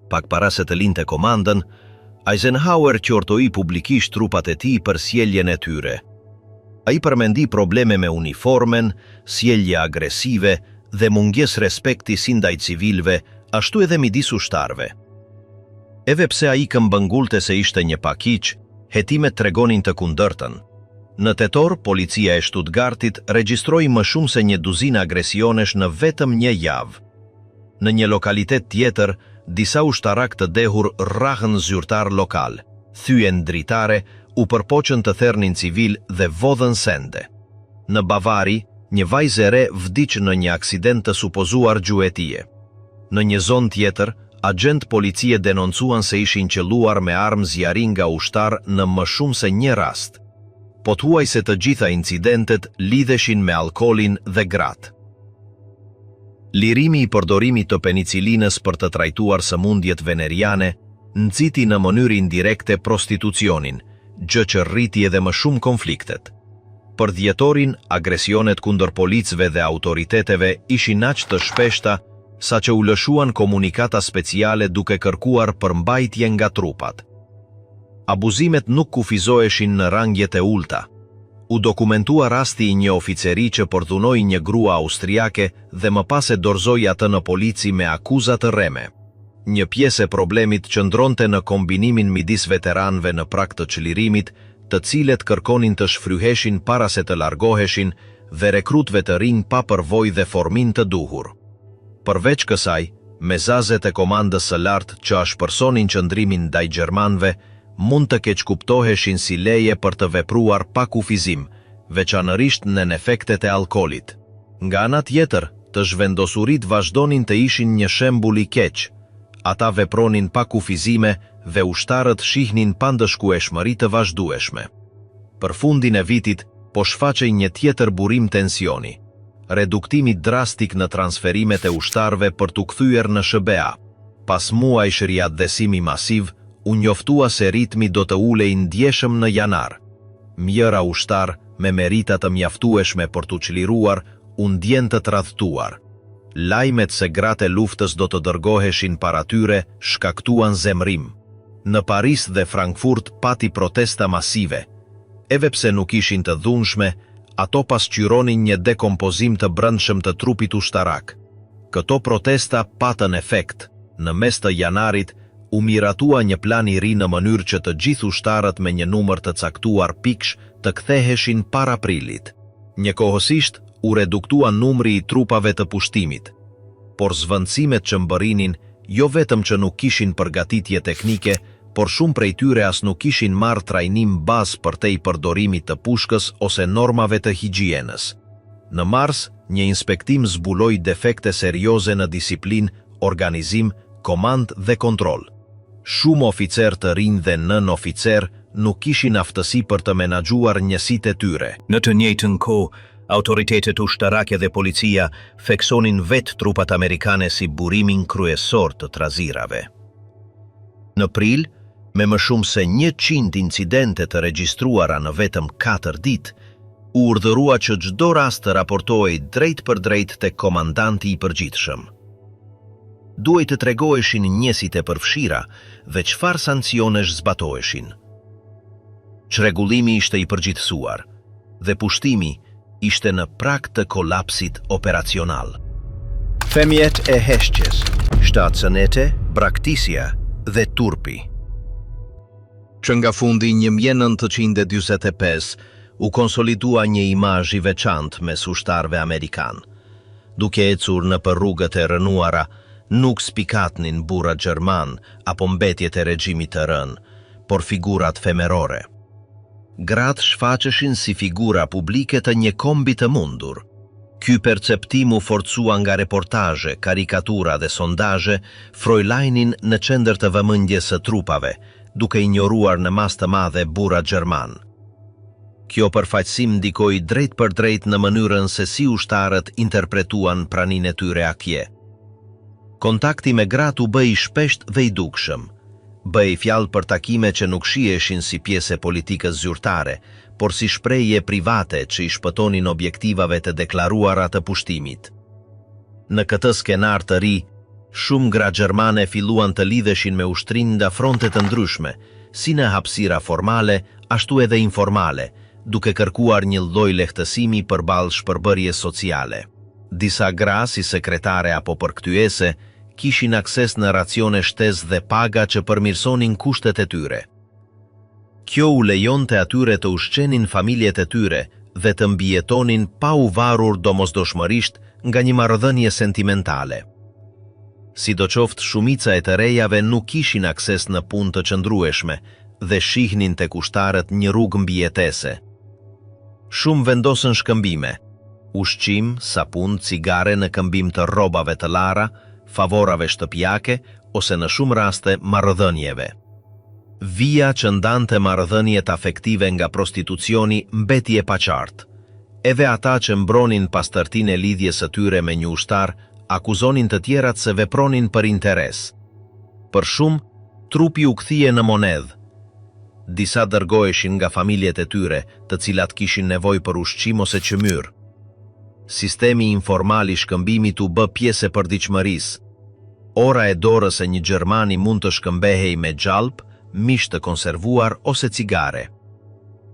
S2: Pak para se të linte komandën, Eisenhower qortoi publikisht trupat e tij për sjelljen e tyre. Ai përmendi probleme me uniformen, sjellje agresive dhe mungesë respekti si ndaj civilëve, ashtu edhe midis ushtarëve. Edhe pse ai këmbëngulte se ishte një pakiq, hetimet tregonin të kundërtën. Në tetor, policia e Stuttgartit regjistroi më shumë se 12 agresionesh në vetëm një javë.
S1: Në një lokalitet tjetër, disa ushtarak të dehur rrahën zyrtar lokal, thyen dritare, u përpoqën të thernin civil dhe vodhën sende. Në Bavari, një vajzë e re vdiq në një aksident të supozuar gjuetie. Në një zonë tjetër, agent policie denoncuan se ishin qelluar me armë zjarin nga ushtar në më shumë se një rast. Pothuaj se të gjitha incidentet lidheshin me alkoolin dhe gratë. Lirimi i përdorimit të penicilinës për të trajtuar sëmundjet veneriane nxiti në mënyrë indirekte prostitucionin, gjë që rriti edhe më shumë konfliktet. Për dhjetorin, agresionet kundër policëve dhe autoriteteve ishin aq të shpeshta sa që u lëshuan komunikata speciale duke kërkuar përmbajtje nga trupat. Abuzimet nuk kufizoheshin në rangjet e ulta. U dokumentua rasti i një oficeri që përdhunoi një grua austriake dhe më pas e dorëzoi atë në polici me akuza të rreme. Një pjesë e problemit qëndronte në kombinimin midis veteranëve në prag të çlirimit, të cilët kërkonin të shfryheshin para se të largoheshin, dhe rekrutëve të rinj pa përvojë dhe formin të duhur. Përveç kësaj, mezazet e komandës së lartë që ashpërsonin qëndrimin ndaj gjermanëve mund të keqkuptoheshin si leje për të vepruar pa kufizim, veçanërisht në efektet e alkoolit. Nga ana tjetër, të zhvendosurit vazhdonin të ishin një shembull i keq. Ata vepronin pa kufizime dhe ushtarët shihnin pandëshkueshmëri të vazhdueshme. Për fundin e vitit, po shfaqej një tjetër burim tensioni. Reduktimi drastik në transferimet e ushtarëve për t'u kthyer në SBA. Pas muajsh riadhesimi masiv, u njoftua se ritmi do të ulej ndjeshëm në janar. Mjëra ushtar me merita të mjaftueshme për t'u çliruar u ndjen të tradhtuar. Lajmet se gratë e luftës do të dërgoheshin para tyre shkaktuan zemrim. Në Paris dhe Frankfurt pati protesta masive. Edhe pse nuk ishin të dhunshme, ato pasqyronin një dekompozim të brendshëm të trupit ushtarak. Këto protesta patën efekt. Në mes të janarit, u miratua një plan i ri në mënyrë që të gjithë ushtarët me një numër të caktuar pikësh të ktheheshin para aprilit. Njëkohësisht, u reduktua numri i trupave të pushtimit. Por zvendësimet që mbërrinin, jo vetëm që nuk kishin përgatitje teknike, por shumë prej tyre as nuk kishin marrë trajnim bazë për te i përdorimit të pushkës ose normave të higjienës. Në mars, një inspektim zbuloi defekte serioze në disiplinë, organizim, komandë dhe kontroll. Shumë oficer të rinj dhe nën oficer nuk kishin aftësi për të menaxhuar njësitë e tyre.
S2: Në të njëjtën kohë, autoritetet ushtarake dhe policia theksonin vetë trupat amerikane si burimin kryesor të trazirave. Në prill, me më shumë se 100 incidente të regjistruara në vetëm 4 ditë, u urdhërua që çdo rast të raportohej drejt për drejt tek komandanti i përgjithshëm. Duhej të tregoheshin njësit e përfshira dhe çfarë sancionesh zbatoheshin. Çrregullimi ishte i përgjithësuar dhe pushtimi ishte në prag të kolapsit operacional. Femjet e heshqes, shtatësënete, braktisja dhe turpi.
S1: Që nga fundi 1945 u konsolidua një imazh i veçantë mes ushtarëve amerikan. Duke ecur në për rrugët e rënuara, nuk spikatnin burra gjerman apo mbetjet e regjimit të rënë, por figurat femerore. Gratë shfaqeshin si figura publike të një kombi të mundur. Ky perceptim u forcua nga reportazhe, karikatura dhe sondazhe, Frojlajnin në qendër të vëmendjes së trupave, duke injoruar në mas të madhe burra gjerman. Kjo përfaqësim ndikoi drejt për drejt në mënyrën se si ushtarët interpretuan praninë e tyre atje. Kontakti me gratë u bëi shpesht dhe i dukshëm. Bëi fjalë për takime që nuk shiheshin si pjesë e politikës zyrtare, por si shprehje private që i shpëtonin objektivave të deklaruara të pushtimit. Në këtë skenar të ri, shumë gra gjermane filluan të lidheshin me ushtrin nga fronte të ndryshme, si në hapësira formale, ashtu edhe informale, duke kërkuar një lloj lehtësimi përballë shpërbërjes sociale. Disa gra si sekretare apo përkthyese kishin akses në racione shtesë dhe paga që përmirësonin kushtet e tyre. Kjo u lejonte atyre të ushqenin familjet e tyre dhe të mbijetonin pa u varur domosdoshmërisht nga një marrëdhënie sentimentale. Sidoqoftë shumica e të rejave nuk kishin akses në punë të qëndrueshme dhe shihnin tek ushtarët një rrugë mbijetese. Shumë vendosën shkëmbime, ushqim, sapun, cigare në këmbim të rrobave të lara, favorave shtëpiake ose në shumë raste marrëdhënieve. Vija që ndante marrëdhëniet afektive nga prostitucioni mbeti e paqartë. Edhe ata që mbronin pastërtinë e lidhjes së tyre me një ushtar akuzonin të tjerat se vepronin për interes. Për shumë, trupi u kthie në monedhë. Disa dërgoheshin nga familjet e tyre, të cilat kishin nevojë për ushqim ose qymyr. Sistemi informal i shkëmbimit u bë pjesë e përditshmërisë. Ora e dorës e një gjermani mund të shkëmbehej me gjallp, mish të konservuar ose cigare.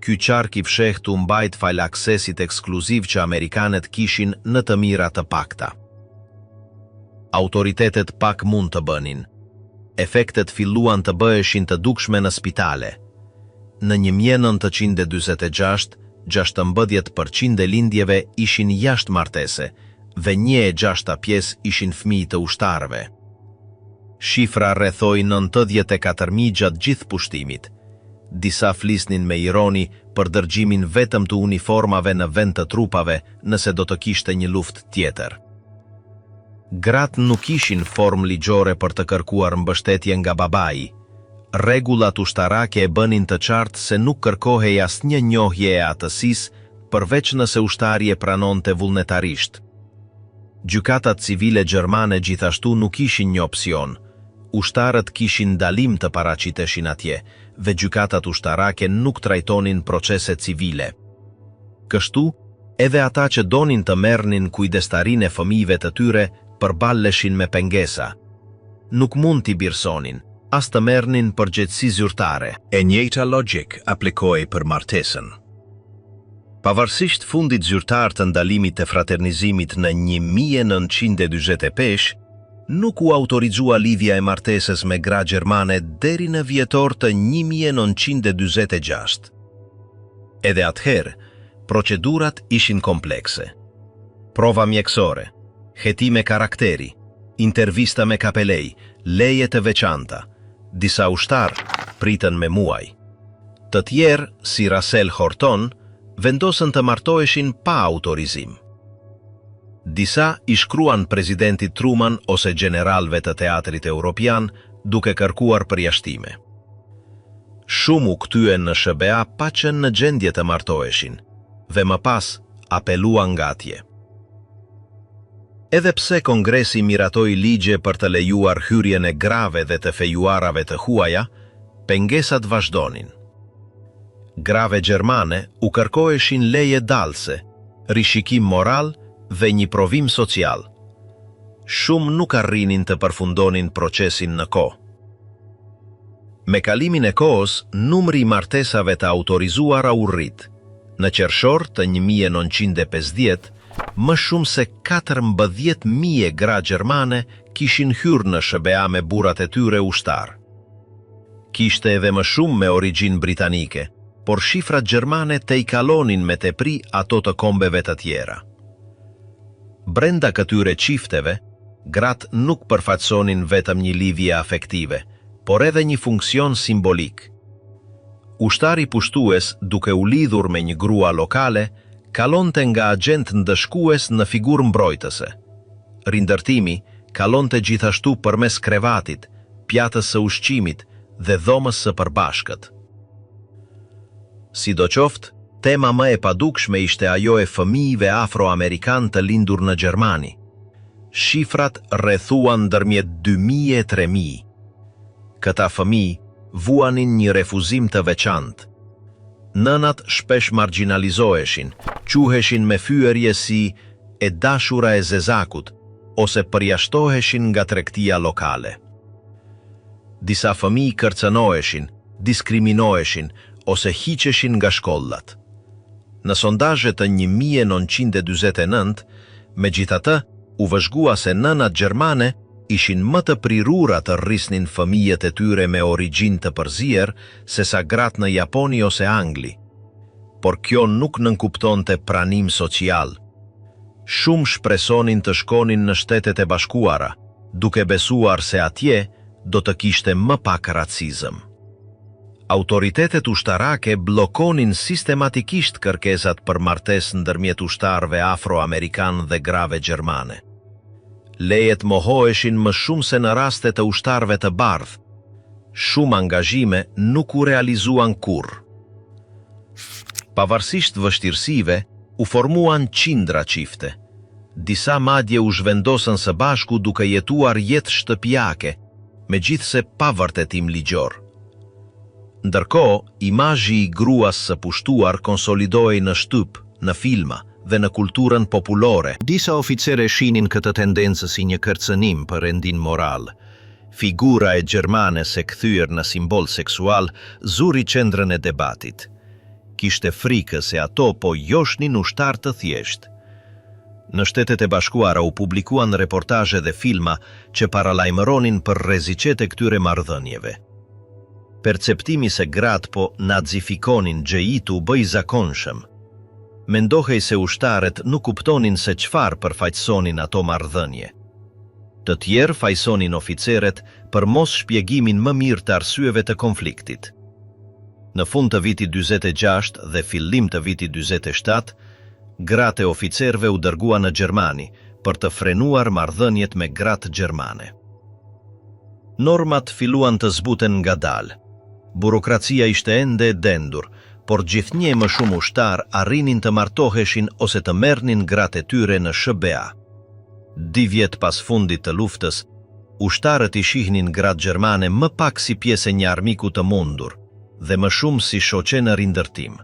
S1: Ky qark i fshehtë u mbajt fal aksesit ekskluziv që amerikanët kishin në të mira të pakta. Autoritetet pak mund të bënin. Efektet filluan të bëheshin të dukshme në spitale. Në 1946, 16% e lindjeve ishin jashtë martese dhe 1/6 pjesë ishin fëmijë të ushtarëve. Shifra rrethoi 94.000 gjatë gjithë pushtimit. Disa flisnin me ironi për dërgjimin vetëm të uniformave në vend të trupave nëse do të kishte një luftë tjetër. Gratë nuk ishin formë ligjore për të kërkuar mbështetje nga babai. Rregullat ushtarake e bënin të qartë se nuk kërkohej asnjë njohje e atësisë përveç nëse ushtari e pranonte vullnetarisht. Gjykatat civile gjermane gjithashtu nuk ishin një opsion. Ushtarët kishin ndalim të paraqiteshin atje dhe gjykatat ushtarake nuk trajtonin procese civile. Kështu, edhe ata që donin të merrnin kujdestarinë e fëmijëve të tyre përballeshin me pengesa. Nuk mund t'i birsonin, as të merrnin përgjegjësi zyrtare.
S2: E njëjta logjik aplikoi për martesën. Pavarësisht fundit zyrtar të ndalimit të fraternizimit në 1945, nuk u autorizua lidhja e martesës me gra gjermane deri në vjetor të 1946. Edhe atëherë, procedurat ishin komplekse. Prova mjekësore, hetime karakteri, intervista me kapelej, leje të veçanta, disa ushtar pritën me muaj. Të tjerë, si Russell Horton, vendosën të martoheshin pa autorizim. Disa i shkruan presidentit Truman ose generalëve të teatrit europian duke kërkuar përjashtime. Shumë u kthyen në SBA pa qenë në gjendje të martoheshin dhe më pas apeluan nga atje. Edhe pse Kongresi miratoi ligje për të lejuar hyrjen e grave dhe të fejuarave të huaja, pengesat vazhdonin. Grave gjermane u kërkoheshin leje dalse, rishikim moral dhe një provim social. Shumë nuk arrinin të përfundonin procesin në kohë. Me kalimin e kohës, numri i martesave të autorizuara u rrit. Në qershor të 1950, më shumë se 14.000 gra gjermane kishin hyrë në SBA me burrat e tyre ushtar. Kishte edhe më shumë me origjinë britanike, por shifrat gjermane te i kalonin me tepri ato të kombeve të tjera. Brenda këtyre qifteve, gratë nuk përfaqësonin vetëm një lidhje afektive, por edhe një funksion simbolik. Ushtari pushtues, duke u lidhur me një grua lokale, kalonte nga agent ndëshkues në figurë mbrojtëse. Rindërtimi kalonte gjithashtu përmes krevatit, pjatës së ushqimit dhe dhomës së përbashkët. Sidoqoftë, tema më e padukshme ishte ajo e fëmijëve afroamerikan të lindur në Gjermani. Shifrat rrethuan ndërmjet 2.000 e 3.000. Këta fëmijë vuanin një refuzim të veçantë. Nënat shpesh marginalizoheshin, quheshin me fyerje si e dashura e zezakut, ose përjashtoheshin nga tregtia lokale. Disa fëmijë kërcënoheshin, diskriminoheshin, ose hiqeshin nga shkollat. Në sondazhe të 1949, megjithatë, u vëzhgua se nënat gjermane ishin më të prirura të rrisnin fëmijët e tyre me origjinë të përzier se sa gratë në Japoni ose Angli. Por kjo nuk nënkuptonte pranim social. Shumë shpresonin të shkonin në Shtetet e Bashkuara,
S1: duke besuar se atje do të kishte më pak racizëm. Autoritetet ushtarake blokonin sistematikisht kërkesat për martesë ndërmjet ushtarëve afroamerikan dhe grave gjermane. Lejet mohoheshin më shumë se në raste të ushtarëve të bardhë. Shumë angazhime nuk u realizuan kurrë. Pavarësisht vështirësive, u formuan qindra çifte. Disa madje u zhvendosën së bashku duke jetuar jetë shtëpiake, megjithse pa vërtetim ligjor. Ndërkohë, imazhi i gruas së pushtuar konsolidohej në shtyp, në filma dhe në kulturën populore. Disa oficere shinin këtë tendencë si një kërcënim për rendin moral. Figura e gjermane se kthyer në simbol seksual zuri qendrën e debatit. Kishte frikë se ato po joshnin ushtar të thjesht. Në Shtetet e Bashkuara u publikuan reportazhe dhe filma që paralajmëronin për rreziqet e këtyre marrëdhënieve. Perceptimi se gratë po nazifikonin xheitu u bëi zakonshëm. Mendohej se ushtarët nuk kuptonin se çfarë përfaqësonin ato marrëdhënie. Të tjerë fajsonin oficeret për mos shpjegimin më mirë të arsyeve të konfliktit. Në fund të vitit 46 dhe fillim të vitit 47, gratë e oficerëve u dërguan në Gjermani për të frenuar marrëdhëniet me gratë gjermane. Normat filluan të zbuten ngadalë. Burokracia ishte ende e dendur, por gjithnjë më shumë ushtar arrinin të martoheshin ose të merrnin gratë e tyre në SBA. 2 vjet pas fundit të luftës, ushtarët i shihnin gratë gjermane më pak si pjesë e një armiku të mundur dhe më shumë si shoqe në rindërtim.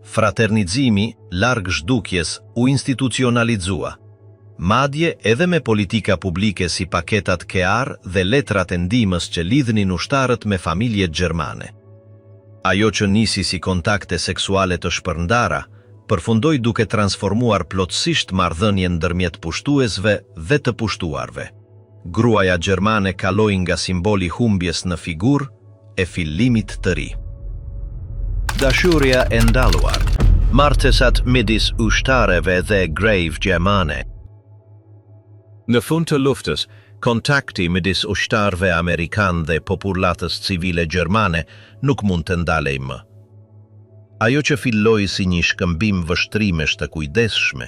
S1: Fraternizimi, larg zhdukjes, u institucionalizua. Madje edhe me politika publike si paketat KEAR dhe letrat e ndihmës që lidhnin ushtarët me familjet gjermane. Ajo që nisi si kontakte seksuale të shpërndara, përfundoi duke transformuar plotësisht marrëdhënien ndërmjet pushtuesve dhe të pushtuarve. Gruaja gjermane kaloi nga simboli humbjes në figurë e fillimit të ri. Dashuria e ndaluar. Martesat midis ushtarëve dhe grave gjermane. Në fund të luftës, kontakti midis ushtarëve amerikan dhe popullatës civile gjermane nuk mund të ndalej më. Ajo që filloi si një shkëmbim vështrimesh të kujdesshme,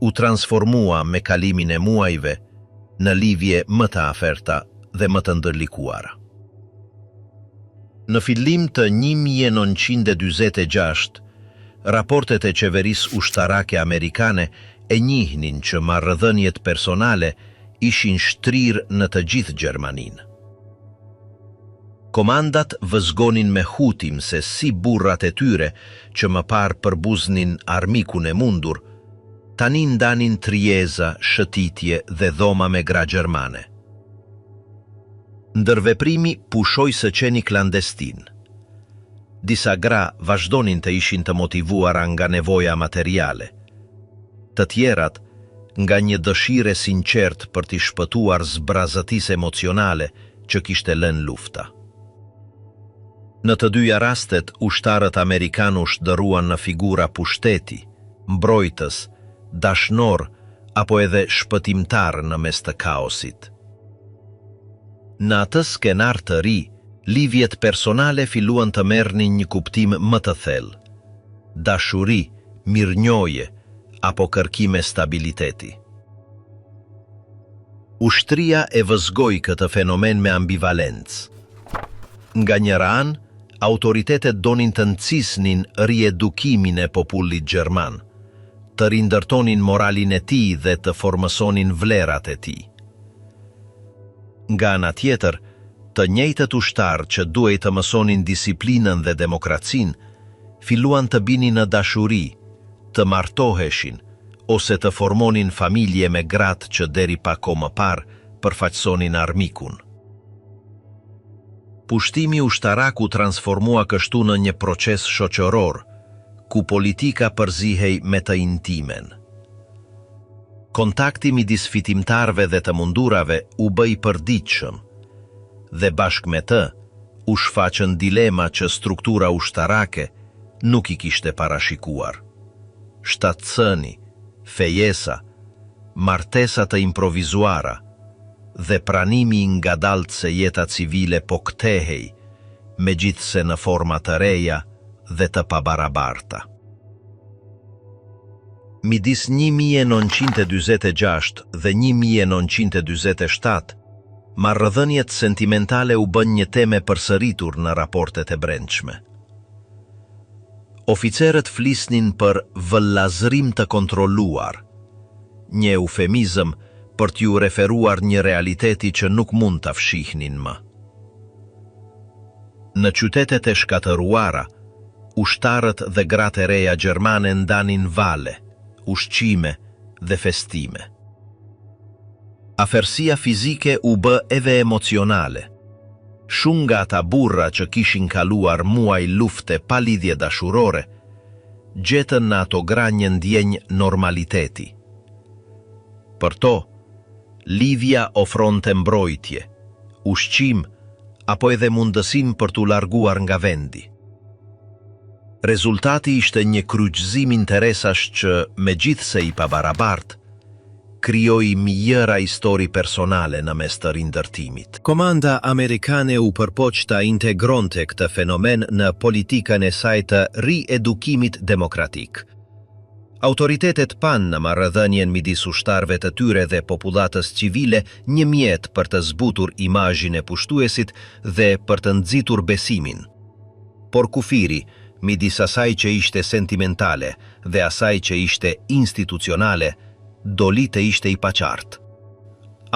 S1: u transformua me kalimin e muajve në lidhje më të aferta dhe më të ndërlikuara. Në fillim të 1946, raportet e qeverisë ushtarake amerikane e njihnin që marrëdhëniet personale ishin shtrirë në të gjithë Gjermaninë. Komandat vëzgonin me hutim se si burrat e tyre që më parë përbuznin armikun e mundur, tani ndanin trijeza, shëtitje dhe dhoma me gra gjermane. Ndërveprimi pushoi së qeni klandestin. Disa gra vazhdonin të ishin të motivuara nga nevoja materiale. Të tjerat nga një dëshire sinqert për t'i shpëtuar zbrazëtisë emocionale që kishte lënë lufta. Në të dyja rastet, ushtarët amerikanë u shndërruan në figura pushteti, mbrojtës, dashnor apo edhe shpëtimtar në mes të kaosit. Në atë skenar të ri, lidhjet personale filluan të merrnin një kuptim më të thellë. Dashuri, mirënjohje apo kërkime stabiliteti. Ushtria e vëzgoi këtë fenomen me ambivalencë. Nga njëra anë, autoritetet donin të ncisnin riedukimin e popullit gjerman, të rindërtonin moralin e tij dhe të formësonin vlerat e tij. Nga ana tjetër, të njëjtët ushtarë që duhej të mësonin disiplinën dhe demokracinë, filluan të binin në dashuri, të martoheshin ose të formonin familje me gratë që deri pak kohë më parë përfaqësonin armikun. Pushtimi ushtarak u transformua kështu në një proces shoqëror, ku politika përzihej me të intimen. Kontakti midis fitimtarëve dhe të mundurave u bëi përditshëm, dhe bashkë me të, u shfaqën dilema që struktura ushtarake nuk i kishte parashikuar. Shtatësëni, fejesa, martesa të improvizuara, dhe pranimi ngadalt se jeta civile po ktehej, megjithse në forma të reja dhe të pabarabarta. Midis 1946 dhe 1947, marrëdhëniet sentimentale u bën një teme përsëritur në raportet e brendshme. Oficerët flisnin për vëllazërim të kontrolluar, një eufemizëm për t'ju referuar një realiteti që nuk mund t'a fshihnin më. Në qytetet e shkatëruara, ushtarët dhe gratë e reja gjermane ndanin vale, ushqime dhe festime. Afersia fizike u bë edhe emocionale. Shumë nga ata burra që kishin kaluar muaj lufte pa lidhje dashurore, gjetën në ato gra një ndjenjë normaliteti. Për to, lidhja ofronte mbrojtje, ushqim apo edhe mundësim për t'u larguar nga vendi. Rezultati ishte një kryqëzim interesash që, megjithse i pabarabart, krijoi mijëra histori personale në mes të rindërtimit. Komanda amerikane u përpoq ta integronte këtë fenomen në politikën e saj të riedukimit demokratik. Autoritetet pan në marrëdhënien midis ushtarëve të tyre dhe popullatës civile një mjet për të zbutur imazhin e pushtuesit dhe për të nxitur besimin. Por kufiri midis asaj që ishte sentimentale dhe asaj që ishte institucionale, doli të ishte i paqartë.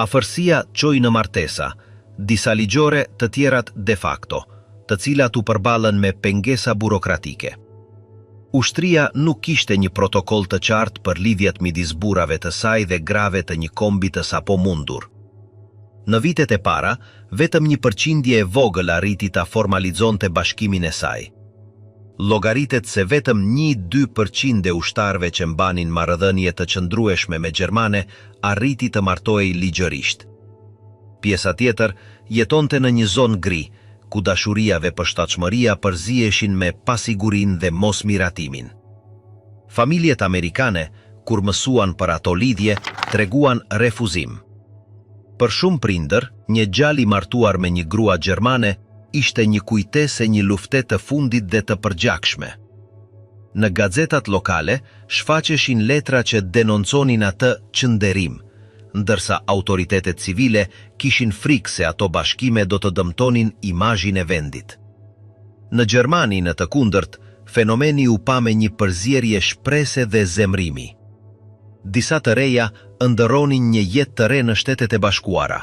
S1: Afërsia çoi në martesa, disa ligjore të tjerat de facto, të cilat u përballen me pengesa burokratike. Ushtria nuk kishte një protokoll të qartë për lidhjet midis burrave të saj dhe grave të një kombi të sapo mundur. Në vitet e para, vetëm një përqindje e vogël arriti ta formalizonte bashkimin e saj. Llogaritet se vetëm 1-2% e ushtarëve që mbanin marrëdhënie të qëndrueshme me gjermane arriti të martohej ligjërisht. Pjesa tjetër jetonte në një zonë gri, ku dashuria dhe përshtatshmëria përzieshin me pasigurinë dhe mosmiratimin. Familjet amerikane, kur mësuan për ato lidhje, treguan refuzim. Për shumë prindër, një djalë i martuar me një grua gjermane ishte një kujtesë e një lufte të fundit dhe të përgjakshme. Në gazetat lokale shfaqeshin letra që denonconin atë qënderim, ndërsa autoritetet civile kishin frikë se ato bashkime do të dëmtonin imazhin e vendit. Në Gjermani, në të kundërt, fenomeni u pa me një përzierje shprese dhe zemrimi. Disa të reja ëndërronin një jetë të re në Shtetet e Bashkuara.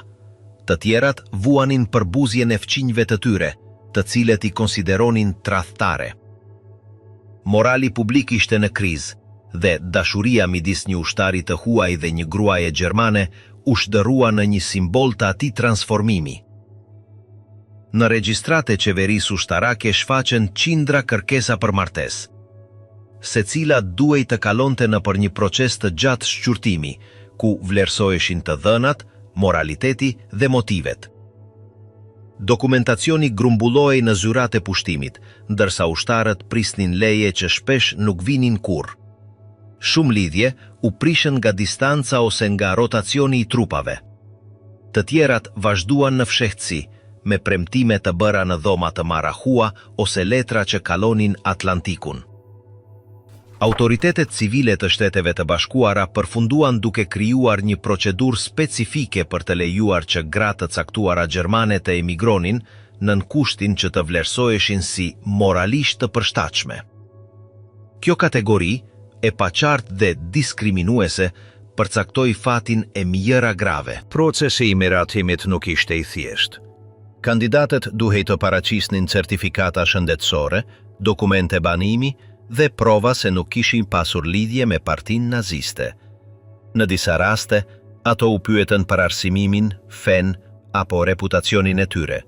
S1: Të tjerat vuanin për buzjen e fqinjve të tyre, të cilët i konsideronin tradhtare. Morali publik ishte në krizë dhe dashuria midis një ushtari të huaj dhe një gruaje gjermane u shndërrua në një simbol të atij transformimi. Në regjistrate qeverisë ushtarake shfaqen qindra kërkesa për martesë. Secila duhej të kalonte nëpër një proces të gjatë shqyrtimi, ku vlerësoheshin të dhënat, moraliteti dhe motivet. Dokumentacioni grumbullohej në zyrat e pushtimit, ndërsa ushtarët prisnin leje që shpesh nuk vinin kurrë. Shumë lidhje u prishën nga distanca ose nga rotacioni i trupave. Të tjerat vazhduan në fshehtësi, me premtime të bëra në dhoma të marahua ose letra që kalonin Atlantikun. Autoritetet civile të Shteteve të Bashkuara përfunduan duke krijuar një procedurë specifike për të lejuar që gratë të caktuara gjermane të emigronin nën kushtin që të vlerësoheshin si moralisht të përshtatshme. Kjo kategori, e paqartë dhe diskriminuese, përcaktoi fatin e mijëra grave.
S2: Procesi i miratimit nuk ishte i thjeshtë. Kandidatët duhej të paraqisnin certifikata shëndetësore, dokumente banimi dhe prova se nuk kishin pasur lidhje me partinë naziste. Në disa raste, ato u pyetën për arsimimin, fen apo reputacionin e tyre.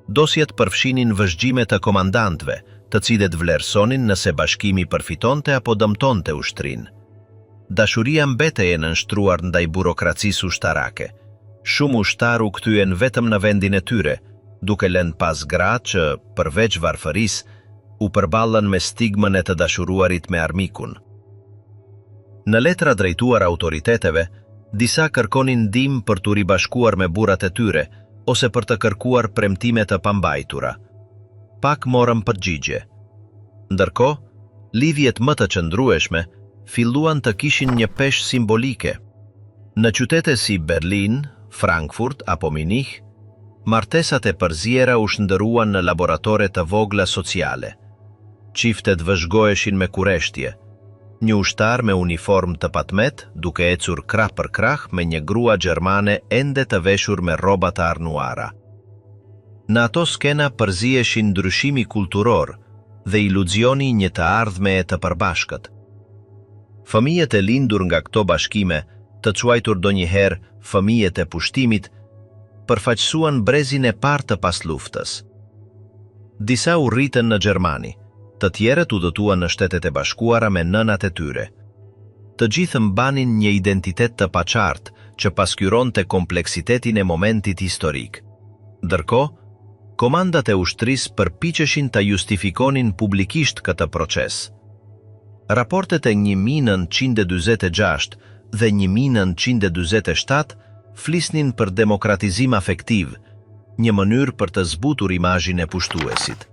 S2: Dosjet përfshinin vëzhgjime të komandantëve, të cilët vlerësonin nëse bashkimi përfitonte apo dëmtonte ushtrinë. Dashuria mbetej e nënshtruar ndaj burokracisë ushtarake. Shumë ushtar u kthyen vetëm në vendin e tyre, duke lënë pas gra që, përveç varfërisë, u përballën me stigmën e të dashuruarit me armikun. Në letra drejtuar autoriteteve,
S1: Disa kërkonin ndihmë për t'u ribashkuar me burrat e tyre ose për të kërkuar premtime të pambajtura. Pak morën përgjigje. Ndërkohë, lidhjet më të qëndrueshme filluan të kishin një peshë simbolike. Në qytete si Berlin, Frankfurt apo Munich, martesat e përzjera u shndëruan në laboratore të vogla sociale. Çiftet vëzhgoheshin me kureshtje. Një ushtar me uniform të patmet, duke ecur krah për krah me një grua gjermane ende të veshur me rroba të arnuara. Në ato skena përzieshin ndryshimi kulturor dhe iluzioni një të ardhme e të përbashkët. Fëmijët e lindur nga këto bashkime, të quajtur donjëherë fëmijët e pushtimit, përfaqësuan brezin e parë të pasluftës. Disa u rritën në Gjermani, të tjerët u dëtuan në Shtetet e Bashkuara me nënat e tyre. Të gjithë mbanin një identitet të paqartë që pasqyronte kompleksitetin e momentit historik. Ndërkohë, komandat e ushtrisë përpiqeshin ta justifikonin publikisht këtë proces. Raportet e 1946 dhe 1947 flisnin për demokratizim afektiv, një mënyrë për të zbutur imazhin e pushtuesit.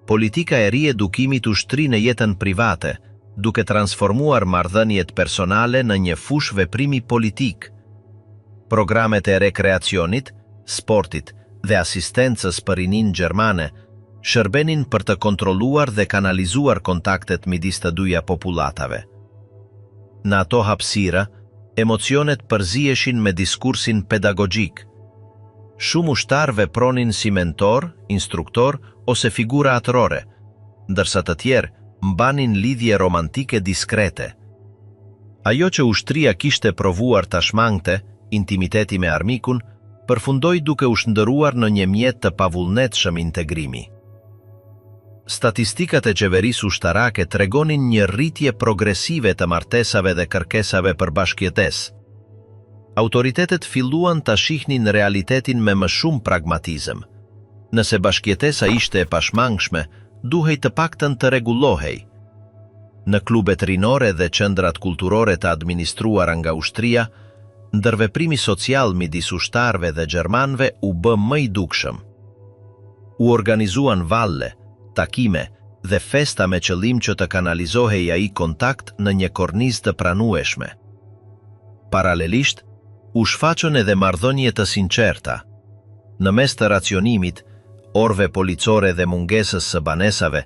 S1: Politika e ri edukimit ushtri në jetën private, duke transformuar marrëdhëniet personale në një fushë veprimi politik. Programet e rekreacionit, sportit dhe asistencës për rinin gjermane shërbenin për të kontrolluar dhe kanalizuar kontaktet midis të dyja popullatave. Në ato hapësira, emocionet përzieshin me diskursin pedagogjik. Shumë ushtar vepronin si mentor, instruktor ose figura atërore, ndërsa të tjerë mbanin lidhje romantike diskrete. Ajo që ushtria kishte provuar ta shmangte, intimiteti me armikun, përfundoi duke u shndëruar në një mjet të pavullnetshëm integrimi. Statistikat e qeverisë ushtarake tregonin një rritje progresive të martesave dhe kërkesave për bashkëjetesë. Autoritetet filluan ta shihnin realitetin me më shumë pragmatizëm. Nëse bashkëjetesa ishte e pashmangshme, duhej të paktën të rregullohej. Në klubet rinore dhe qendrat kulturore të administruara nga ushtria, ndërveprimi social midis ushtarëve dhe gjermanëve u bë më i dukshëm. U organizuan valle, takime dhe festa me qëllim që të kanalizohej ai kontakt në një kornizë të pranueshme. Paralelisht, u shfaqën edhe marrëdhënie të sinqerta. Në mes të racionimit, orëve policore dhe mungesës së banesave,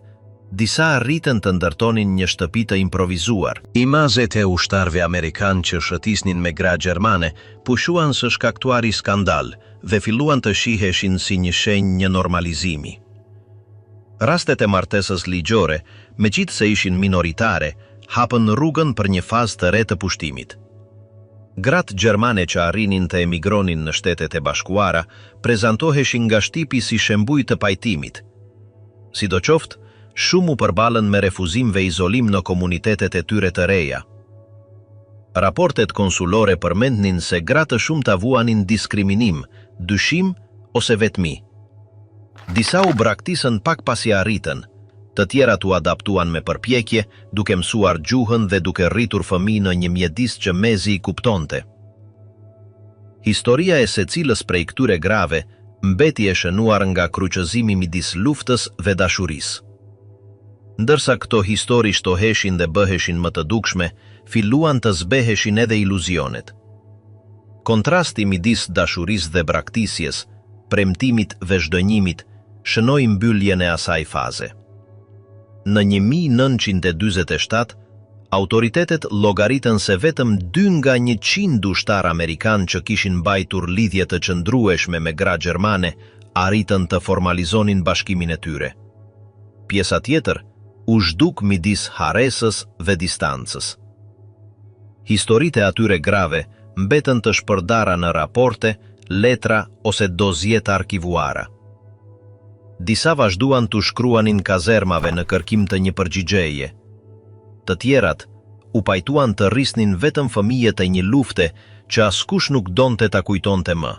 S1: disa arritën të ndërtonin një shtëpi të improvizuar. Imazet e ushtarëve amerikanë që shëtisnin me gra gjermane pushuan së shkaktuari skandal dhe filluan të shiheshin si një shenjë një normalizimi. Rastet e martesës ligjore, megjithse ishin minoritare, hapën rrugën për një fazë të re të pushtimit. Gratë gjermane që arrinin të emigronin në Shtetet e Bashkuara prezantoheshin nga shtipi si shembuj të pajtimit. Sidoqoftë, shumë u përballën me refuzim dhe izolim në komunitetet e tyre të reja. Raportet konsulore përmendnin se gratë shumta vuanin diskriminim, dyshim ose vetmi. Disa u braktisën pak pasi arritën, të tjerat u adaptuan me përpjekje, duke mësuar gjuhën dhe duke rritur fëmijë në një mjedis që mezi i kuptonte. Historia e secilës prej këtyre grave mbeti e shënuar nga kryqëzimi midis luftës dhe dashurisë. Ndërsa këto histori shtoheshin dhe bëheshin më të dukshme, filluan të zbeheshin edhe iluzionet. Kontrasti midis dashurisë dhe braktisjes, premtimit dhe zhdënjimit, shënoi mbylljen e asaj faze. Në 1947, autoritetet llogaritën se vetëm 2 nga 100 ushtarë amerikanë që kishin mbajtur lidhje të qëndrueshme me gra gjermane arritën të formalizonin bashkimin e tyre. Pjesa tjetër u zhduk midis haresës dhe distancës. Historitë e atyre grave mbetën të shpërdara në raporte, letra ose dosje të arkivuara. Disa vazhduan të shkruanin kazermave në kërkim të një përgjigjeje. Të tjerat u pajtuan të rrisnin vetëm fëmijët e një lufte që askush nuk donte ta kujtonte më.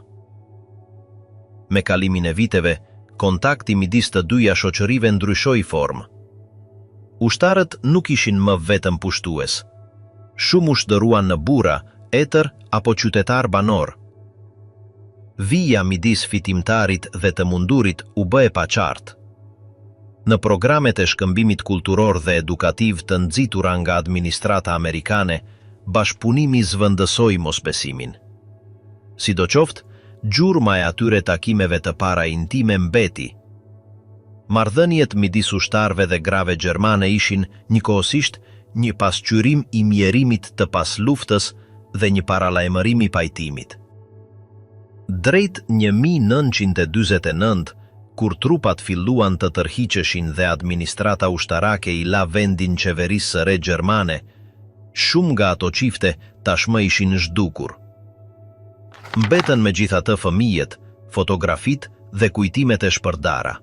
S1: Me kalimin e viteve, kontakti midis të dyja shoqërive ndryshoi formë. Ushtarët nuk ishin më vetëm pushtues. Shumë u shndëruan në burra etër apo qytetar banor. Vija midis fitimtarit dhe të mundurit u bë e paqartë. Në programet e shkëmbimit kulturor dhe edukativ të nxitura nga administrata amerikane, bashkëpunimi zvendësoi mosbesimin. Sidoqoftë, gjurma e atyre takimeve të para intime mbeti. Marrëdhëniet midis ushtarëve dhe grave gjermane ishin njëkohësisht një pasqyrim i mjerimit të pas luftës dhe një paralajmërim i pajtimit. Drejt 1949, kur trupat filluan të tërhiqeshin dhe administrata ushtarake i la vendin qeverisë së re gjermane, shumë nga ato çifte tashmë ishin zhdukur. Mbetën megjithatë fëmijët, fotografitë dhe kujtimet e shpërdara.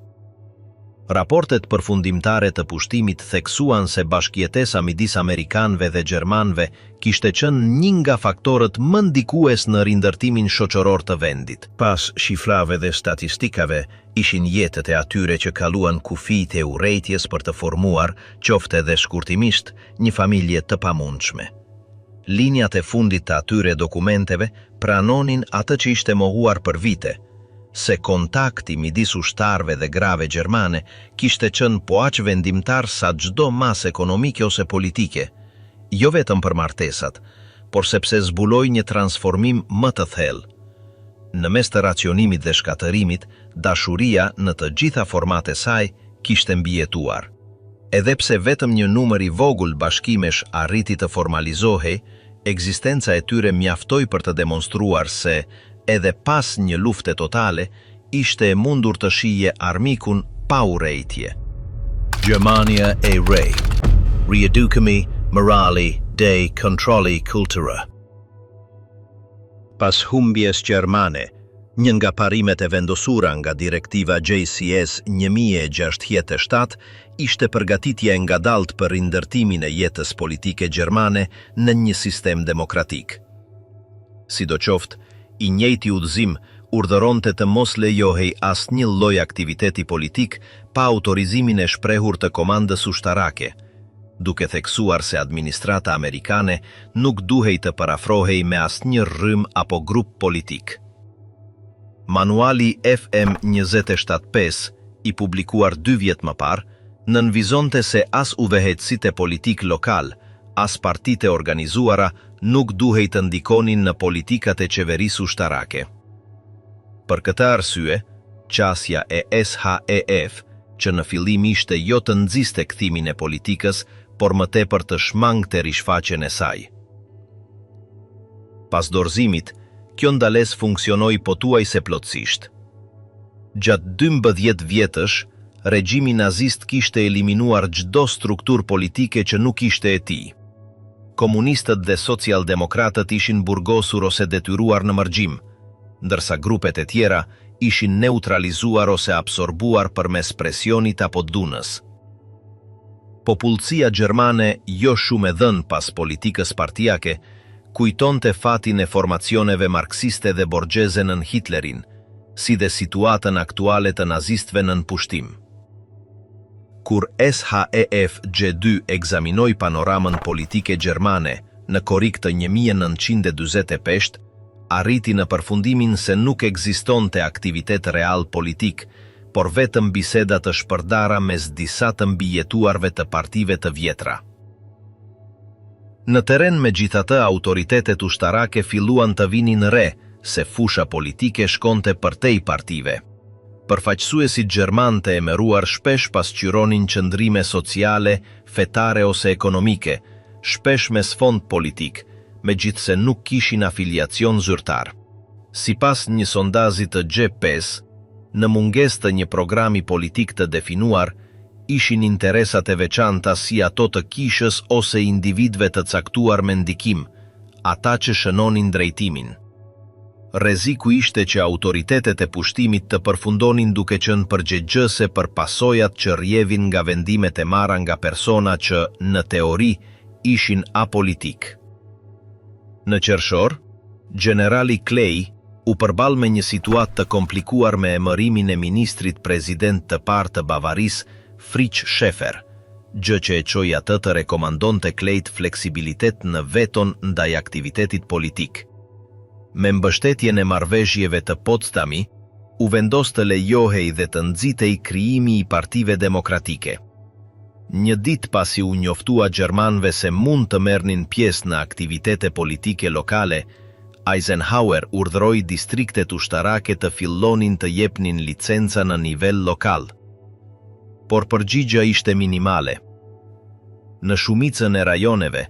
S1: Raportet përfundimtare të pushtimit theksuan se bashkëjetesa midis amerikanëve dhe gjermanëve kishte qenë një nga faktorët më ndikues në rindërtimin shoqëror të vendit. Pas shifrave dhe statistikave, ishin jetët e atyre që kaluan kufijtë e urrejtjes për të formuar, qoftë edhe shkurtimisht, një familje të pamundshme. Linjat e fundit të atyre dokumenteve pranonin atë që ishte mohuar për vite, se kontakti midis ushtarëve dhe grave gjermane kishte qenë po aq vendimtar sa çdo masë ekonomike ose politike, jo vetëm për martesat, por sepse zbuloi një transformim më të thellë. Në mes të racionimit dhe shkatërimit, dashuria në të gjitha formatet e saj kishte mbijetuar. Edhe pse vetëm një numër i vogël bashkimesh arriti të formalizohej, ekzistenca e tyre mjaftoi për të demonstruar se edhe pas një lufte totale, ishte e mundur të shije armikun pa urrejtje.
S2: Germania e re. Riedukimi morali dhe kontrolli kultura.
S1: Pas humbjes gjermane, një nga parimet e vendosura nga direktiva JCS 1067 ishte përgatitja e ngadalt për rindërtimin e jetës politike gjermane në një sistem demokratik. Sidoqoftë, i njëjti udhëzim urdhëronte të mos lejohej asnjë lloj aktiviteti politik pa autorizimin e shprehur të komandës ushtarake, duke theksuar se administrata amerikane nuk duhej të parafrohej me asnjë rrym apo grup politik. Manuali FM 275, i publikuar 2 vjet më parë, nënvizonte se as udhëheqësitë e politik lokal, as partitë e organizuara nuk duhej të ndikonin në politikat e qeverisë ushtarake. Për këtë arsye, qasja e SHEF, që në fillim ishte jo të nxiste kthimin e politikës, por më tepër të shmangte rishfaqjen e saj. Pas dorëzimit, kjo ndalesë funksionoi pothuajse plotësisht. Gjatë 12 vjetësh, regjimi nazist kishte eliminuar çdo strukturë politike që nuk ishte e tij. Komunistët dhe socialdemokratët ishin burgosur ose detyruar në mërgjim, ndërsa grupet e tjera ishin neutralizuar ose absorbuar përmes presionit apo dunës. Popullsia gjermane, jo shumë e dhënë pas politikës partijake, kujtonte fatin e formacioneve marksiste dhe borgjeze nën Hitlerin, si dhe situatën aktuale të nazistëve nën pushtim. Kur SHEF G2 ekzaminoi panoramën politike gjermane në korrik të 1945, arriti në përfundimin se nuk ekzistonte aktivitet real politik, por vetëm biseda të shpërdara mes disa të mbijetuarve të partive të vjetra. Në terren megjithatë autoritetet ushtarake filluan të vinin re se fusha politike shkonte përtej partive. Përfaqësuesit gjerman të emëruar shpesh pasqyronin qëndrime sociale, fetare ose ekonomike, shpesh me sfond politik, megjithse nuk kishin afiliacion zyrtar. Sipas një sondazhi të G5, në mungesë të një programi politik të definuar, ishin interesat e veçanta si ato të kishës ose individëve të caktuar me ndikim, ata që shënonin drejtimin. Rreziku ishte që autoritetet e pushtimit të përfundonin duke qenë përgjegjëse për pasojat që rrjevin nga vendimet e marra nga persona që, në teori, ishin apolitik. Në qershor, generali Clay u përball me një situatë të komplikuar me emërimin e ministrit prezident të parë të Bavarisë, Fritz Schäfer, gjë që e qoj atë të rekomandon të klejt fleksibilitet në veton ndaj aktivitetit politik. Me mbështetjen e marrëveshjeve të Potsdami, u vendos të lejohej dhe të nxitej krijimi i partive demokratike. Një ditë pasi u njoftua gjermanëve se mund të merrnin pjesë në aktivitete politike lokale, Eisenhower urdhëroi distriktet ushtarake të fillonin të jepnin licenca në nivel lokal. Por përgjigja ishte minimale. Në shumicën e rajoneve,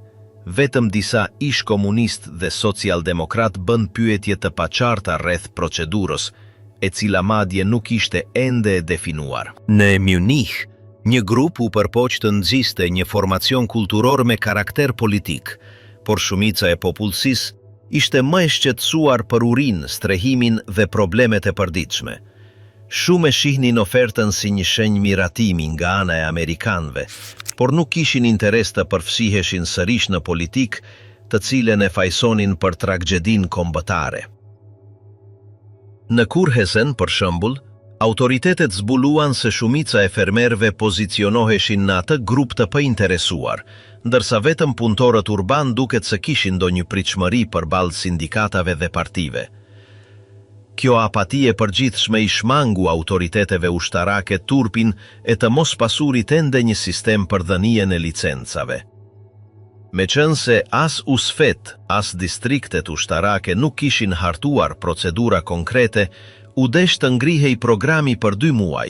S1: vetëm disa ish komunist dhe socialdemokrat bën pyetje të paqarta rreth procedurës, e cila madje nuk ishte ende e definuar.
S2: Në Munich, një grup u përpoq të nxiste një formacion kulturor me karakter politik, por shumica e popullsisë ishte më e shqetësuar për urinë, strehimin dhe problemet e përditshme. Shumë e shihnin ofertën si një shenjë miratimi nga ana e amerikanëve, por nuk kishin interes të përfshiheshin sërish në politik, të cilën e fajsonin për tragjedin kombëtare. Në Kurhesen, për shembull, autoritetet zbuluan se shumica e fermerëve pozicionoheshin në atë grup të pëinteresuar, ndërsa vetëm punëtorët urban duket se kishin ndonjë pritshmëri përballë sindikatave dhe partive. Kjo apati e përgjithshme i shmangu autoriteteve ushtarake turpin e të mos pasurit ende një sistem për dhënien e licencave. Meqense as USFET, as distriktet ushtarake nuk kishin hartuar procedura konkrete, u desh të ngrihej programi për 2 muaj.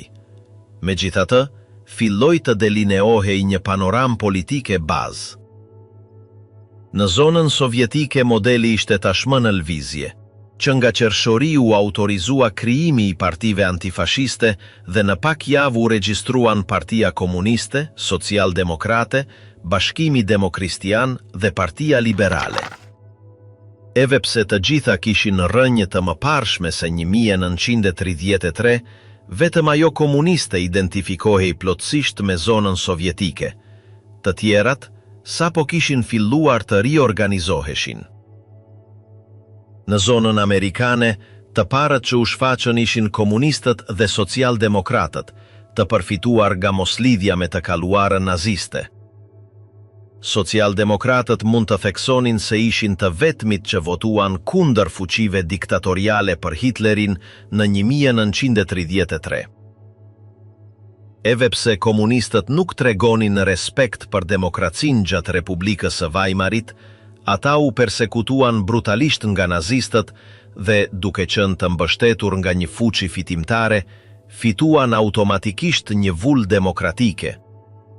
S2: Megjithatë, filloi të delineohej një panoram politike bazë. Në zonën sovjetike modeli ishte tashmë në lvizje, që nga qershori u autorizua krijimi i partive antifashiste dhe në pak javë u regjistruan Partia Komuniste, Socialdemokrate, Bashkimi Demokristian dhe Partia Liberale. Edhe pse të gjitha kishin rënje të mëparshme se 1933, vetëm ajo komuniste identifikohej plotësisht me zonën sovjetike. Të tjerat, sapo kishin filluar të riorganizoheshin. Në zonën amerikane, të parët që u shfaqën ishin komunistët dhe socialdemokratët, të përfituar nga moslidhja me të kaluarën naziste. Socialdemokratët mund të theksonin se ishin të vetmit që votuan kundër fuqive diktatoriale për Hitlerin në 1933. Edhe pse komunistët nuk tregonin respekt për demokracinë gjatë Republikës së Weimarit, ata u persekutuan brutalisht nga nazistët dhe, duke qenë të mbështetur nga një fuqi fitimtare, fituan automatikisht një vull demokratike.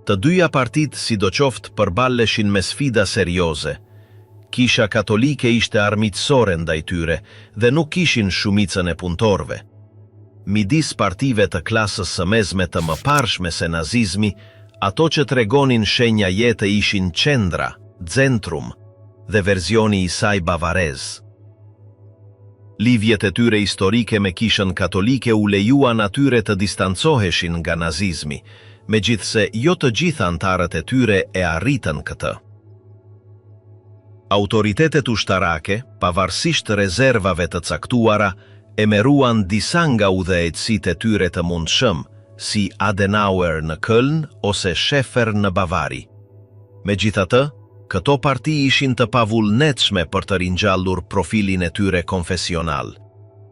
S2: Të dyja partitë sidoqoftë përballeshin me sfida serioze. Kisha katolike ishte armiqësore ndaj tyre dhe nuk kishin shumicën e punëtorëve. Midis partive të klasës së mesme të mëparshme se nazizmi, ato që tregonin shenja jete ishin qendra, centrum dhe verzioni i saj bavarez. Lidhjet e tyre historike me kishën katolike u lejuan atyre të distancoheshin nga nazizmi, megjithse jo të gjitha antarët e tyre e arritën këtë. Autoritetet ushtarake, pavarësisht rezervave të caktuara, emeruan disa nga udhëheqësitë e tyre të mundshëm, si Adenauer në Köln ose Schaeffer në Bavari. Megjithatë, këto parti ishin të pavullnetshme për të ringjallur profilin e tyre konfesional.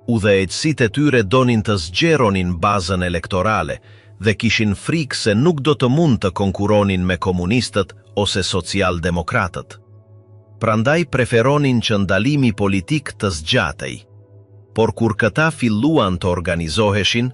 S2: Udhëheqësitë e tyre donin të zgjeronin bazën elektorale dhe kishin frikë se nuk do të mund të konkuronin me komunistët ose socialdemokratët. Prandaj preferonin që ndalimi politik të zgjatej. Por kur këta filluan të organizoheshin,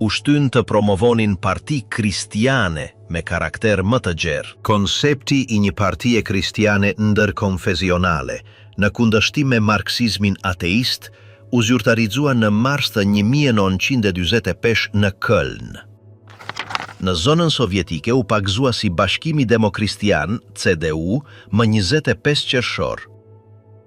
S2: u shtyn të promovonin parti kristiane me karakter më të gjerë.
S3: Koncepti i një partie kristiane ndërkonfesionale, në kundërshtim me marksizmin ateist, u zyrtarizua në mars të 1945 në Köln. Në zonën sovjetike u pagzua si Bashkimi Demokristian, CDU, më 25 qershor.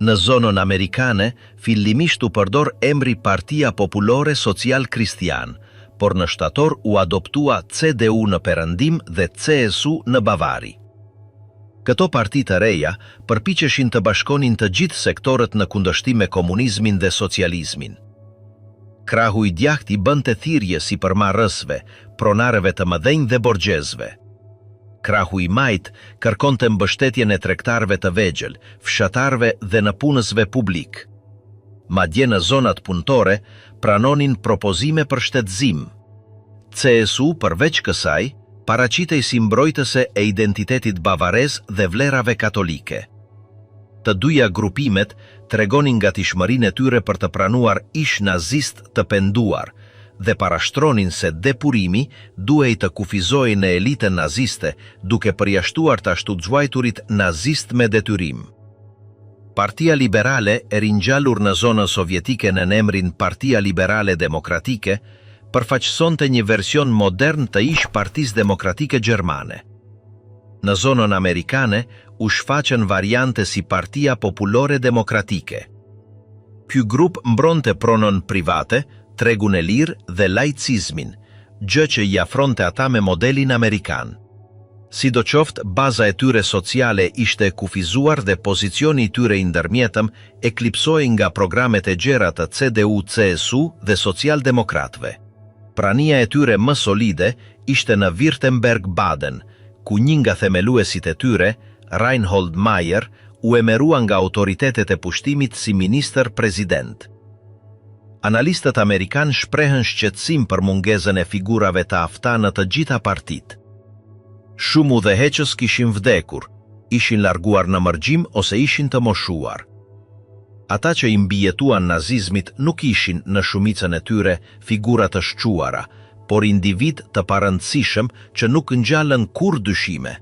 S3: Në zonën amerikane, fillimisht u përdor emri Partia Popullore Social Kristian, por në shtator u adoptua CDU në Perëndim dhe CSU në Bavari. Këto parti të reja përpiqeshin të bashkonin të gjithë sektorët në kundërshtim me komunizmin dhe socializmin. Krahu i djathtë bënte thirrje si përmarrësve, pronarëve të mëdhenj dhe borgjezve.
S1: krahu i majt kërkonte mbështetjen e tregtarëve të vegjël, fshatarëve dhe në punësve publik. Madje në zonat punëtore pranonin propozime për shtetëzim. CSU përveç kësaj paraqitej si mbrojtëse e identitetit bavarez dhe vlerave katolike. Të dyja grupimet tregonin gatishmërinë e tyre për të pranuar ish nazist të penduar dhe parashtronin se depurimi duhej të kufizojë në elitën naziste duke përjashtuar të ashtu xhuajturit nazist me detyrim. Partia Liberale e ringjallur në zonën sovjetike në emrin Partia Liberale Demokratike përfaqësonte një version modern të ish Partisë Demokratike Gjermane. Në zonën amerikane u shfaqën variante si Partia Populore Demokratike. Ky grup mbronte pronën private, tregun e lirë dhe laicizmin, gjë që i afronte ata me modelin amerikan. Sidoqoftë, baza e tyre sociale ishte kufizuar dhe pozicioni i tyre i ndërmjetëm eklipsoi nga programet e gjera të CDU-CSU dhe socialdemokratëve. Prania e tyre më solide ishte në Württemberg-Baden, ku një nga themeluesit e tyre, Reinhold Maier, u emerua nga autoritetet e pushtimit si ministër-prezident. Analistët amerikan shprehen shqetësim për mungesën e figurave të afta në të gjitha partitë. Shumë udhëheqës kishin vdekur, ishin larguar në mërgjim ose ishin të moshuar. Ata që i mbijetuan nazizmit nuk ishin në shumicën e tyre figura të shquara, por individ të parëndësishëm që nuk ngjallën kur dyshime.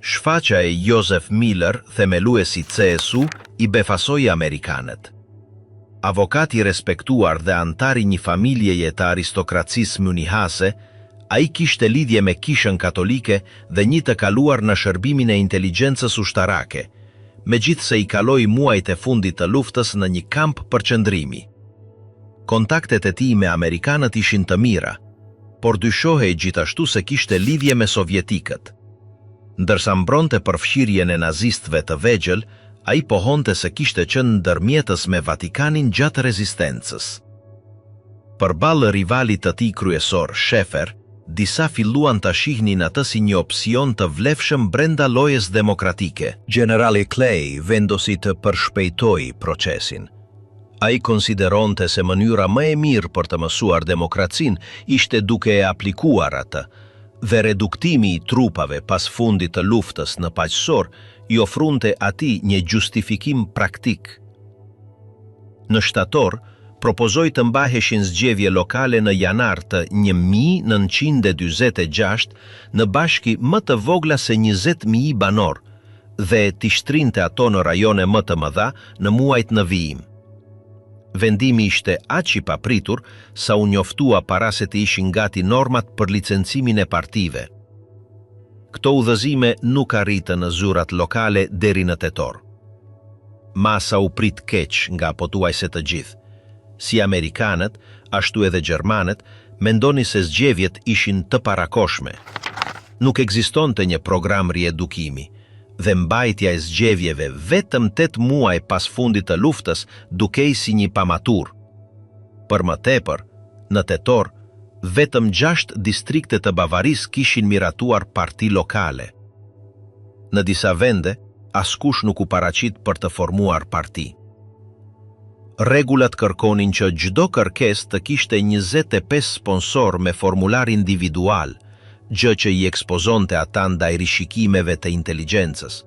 S1: Shfaqja e Joseph Miller, themeluesi CSU, i befasoi amerikanët. Avokat i respektuar dhe antari një familjeje të aristokracisë munihase, a i kishte lidhje me kishën katolike dhe një të kaluar në shërbimin e inteligjencës ushtarake, megjithse i kaloi muajt e fundit të luftës në një kamp përqendrimi. Kontaktet e tij me amerikanët ishin të mira, por dyshohej gjithashtu se kishte lidhje me sovjetikët. Ndërsa mbronte përfshirjen e nazistëve të vegjël, ai pohonte se kishte qenë ndërmjetës me Vatikanin gjatë rezistencës. Përballë rivalit të tij kryesor, Schaeffer, disa filluan të shihnin atë si një opsion të vlefshëm brenda lojës demokratike.
S3: Generali Clay vendosi të përshpejtoi procesin. Ai konsideronte se mënyra më e mirë për të mësuar demokracinë ishte duke e aplikuar atë, dhe reduktimi i trupave pas fundit të luftës në paqësor i ofrunte atij një justifikim praktik. Në shtator, propozoi të mbaheshin zgjedhje lokale në janar të 1946 në bashki më të vogla se 20.000 banor dhe t'i shtrinte ato në rajone më të mëdha në muajt në vijim. Vendimi ishte aq i papritur sa u njoftua para se të ishin gati normat për licencimin e partive. Këto udhëzime nuk arritën në zyrat lokale deri në tetor. Masa u prit keq nga pothuajse të gjithë. Si amerikanët, ashtu edhe gjermanët, mendoni se zgjedhjet ishin të parakoshme. Nuk ekzistonte një program riedukimi, dhe mbajtja e zgjedhjeve vetëm 8 muaj pas fundit të luftës dukej si një pamatur. Për më tepër, në tetor, vetëm 6 distrikte të Bavarisë kishin miratuar parti lokale. Në disa vende, askush nuk u paraqit për të formuar parti. Rregullat kërkonin që çdo kërkesë të kishte 25 sponsor me formular individual, gjë që i ekspozonte ata ndaj rishikimeve të inteligjencës.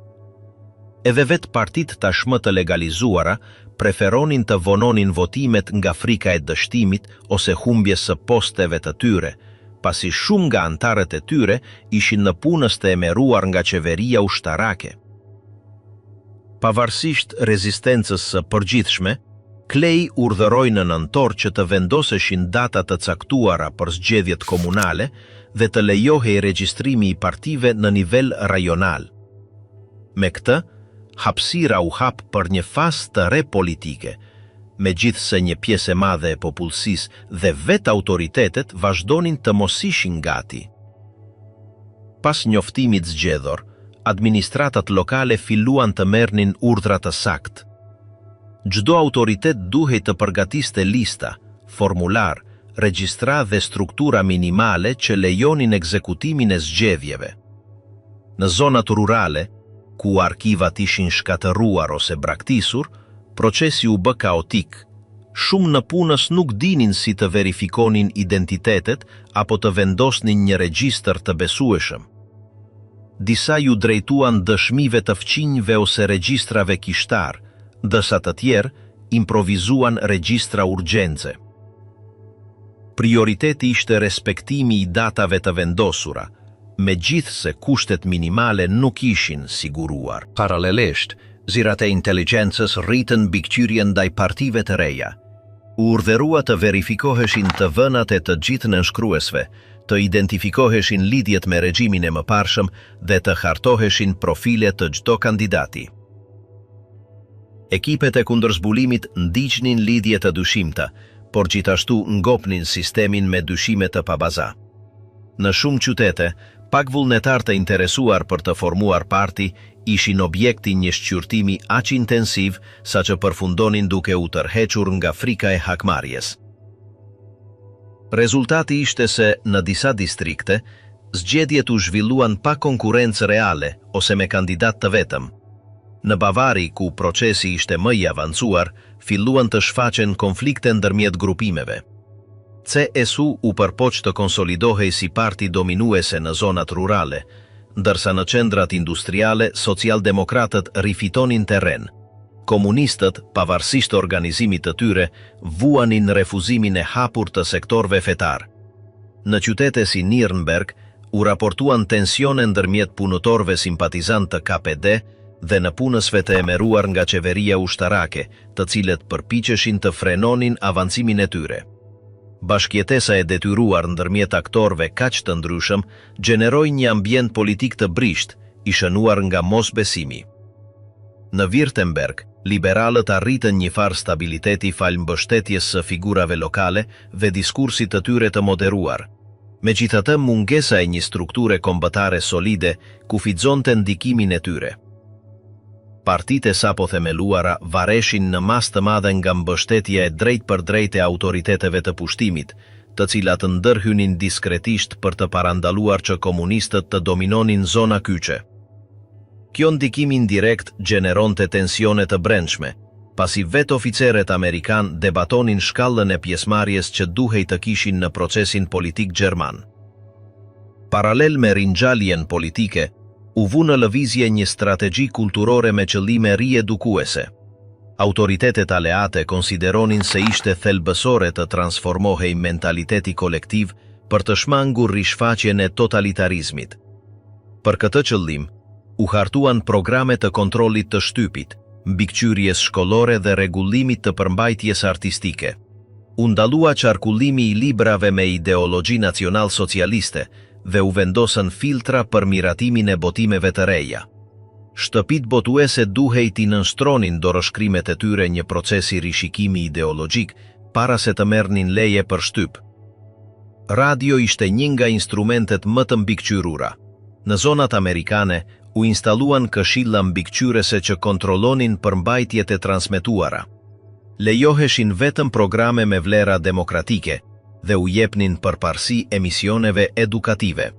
S3: Edhe vetë partitë tashmë të legalizuara preferonin të vononin votimet nga frika e dështimit ose humbjes së posteve të tyre, pasi shumë nga antarët e tyre ishin në punës të emeruar nga qeveria ushtarake. Pavarësisht rezistencës së përgjithshme, Clay urdhëroi në nëntor që të vendoseshin data të caktuara për zgjedhjet komunale dhe të lejohej regjistrimi i partive në nivel rajonal. Me këtë, hapësira u hap për një fazë të re politike, megjithse një pjesë e madhe e popullsisë dhe vetë autoritetet vazhdonin të mos ishin gati. Pas njoftimit zgjedhor, administratat lokale filluan të merrnin urdhra të saktë. Çdo autoritet duhej të përgatiste lista, formular, regjistra dhe struktura minimale që lejonin ekzekutimin e zgjedhjeve.
S1: Në zonat rurale, ku arkivat ishin shkatëruar ose braktisur, procesi u bë kaotik. Shumë në punës nuk dinin si të verifikonin identitetet apo të vendosnin një regjistër të besueshëm. Disa ju drejtuan dëshmive të fqinjve ose regjistrave kishtar, ndërsa të tjerë improvizuan regjistra urgjence. Prioriteti ishte respektimi i datave të vendosura, megjithse kushtet minimale nuk ishin siguruar.
S3: Paralelisht, zirat e inteligjencës rritën mbikëqyrjen ndaj partive të reja. U urdhërua të verifikoheshin të vënat e të gjithë nënshkruesve, të identifikoheshin lidhjet me regjimin e mëparshëm dhe të hartoheshin profile të çdo kandidati. Ekipet e kundërzbulimit ndiqnin lidhje të dyshimta, por gjithashtu ngopnin sistemin me dyshime të pabaza. Në shumë qytete, pak vullnetar të interesuar për të formuar parti ishin objekti një shqyrtimi aq intensiv sa që përfundonin duke u tërhequr nga frika e hakmarrjes. Rezultati ishte se në disa distrikte, zgjedhjet u zhvilluan pa konkurrencë reale ose me kandidat të vetëm. Në Bavari, ku procesi ishte më i avancuar, filluan të shfaqen konflikte ndërmjet grupimeve. CSU u përpoq të konsolidohej si parti dominuese në zonat rurale, ndërsa në qendrat industriale socialdemokratët rifitonin terren. Komunistët, pavarësisht organizimit të tyre, vuanin refuzimin e hapur të sektorëve fetar. Në qytete si Nirnberg, u raportuan tensione ndërmjet punëtorëve simpatizant të KPD dhe në punësve të emeruar nga qeveria ushtarake, të cilët përpiqeshin të frenonin avancimin e tyre. Bashkjetesa e detyruar ndërmjet aktorëve kaq të ndryshëm gjeneroi një ambient politik të brisht, i shënuar nga mosbesimi. Në Württemberg, liberalët arritën një farë stabiliteti fal mbështetjes së figurave lokale dhe diskursit të tyre të moderuar. Megjithatë, mungesa e një strukture kombëtare solide kufizonte ndikimin e tyre. Partitë e sapo themeluara vareshin në masë të madhe nga mbështetja e drejt për drejt e autoriteteve të pushtimit, të cilat ndërhynin diskretisht për të parandaluar që komunistët të dominonin zona kyçe. Kjo ndikim indirekt gjeneronte tensione të brendshme, pasi vetë oficeret amerikan debatonin shkallën e pjesëmarrjes që duhej të kishin në procesin politik gjerman. Paralel me ringjalljen politike, u vu në lëvizje një strategji kulturore me qëllime riedukuese. Autoritetet aleate konsideronin se ishte thelbësore të transformohej mentaliteti kolektiv për të shmangur rishfaqjen e totalitarizmit. Për këtë qëllim, u hartuan programe të kontrollit të shtypit, mbikëqyrjes shkollore dhe rregullimit të përmbajtjes artistike. U ndalua qarkullimi i librave me ideologji nacional-socialiste dhe u vendosën filtra për miratimin e botimeve të reja. Shtëpit botuese duhej t'i nënshtronin dorëshkrimet e tyre një procesi rishikimi ideologjik para se të merrnin leje për shtyp. Radio ishte një nga instrumentet më të mbikëqyrura. Në zonat amerikane u instaluan këshilla mbikëqyrese që kontrollonin përmbajtjet e transmetuara. Lejoheshin vetëm programe me vlera demokratike dhe u jepnin përparësi emisioneve edukative.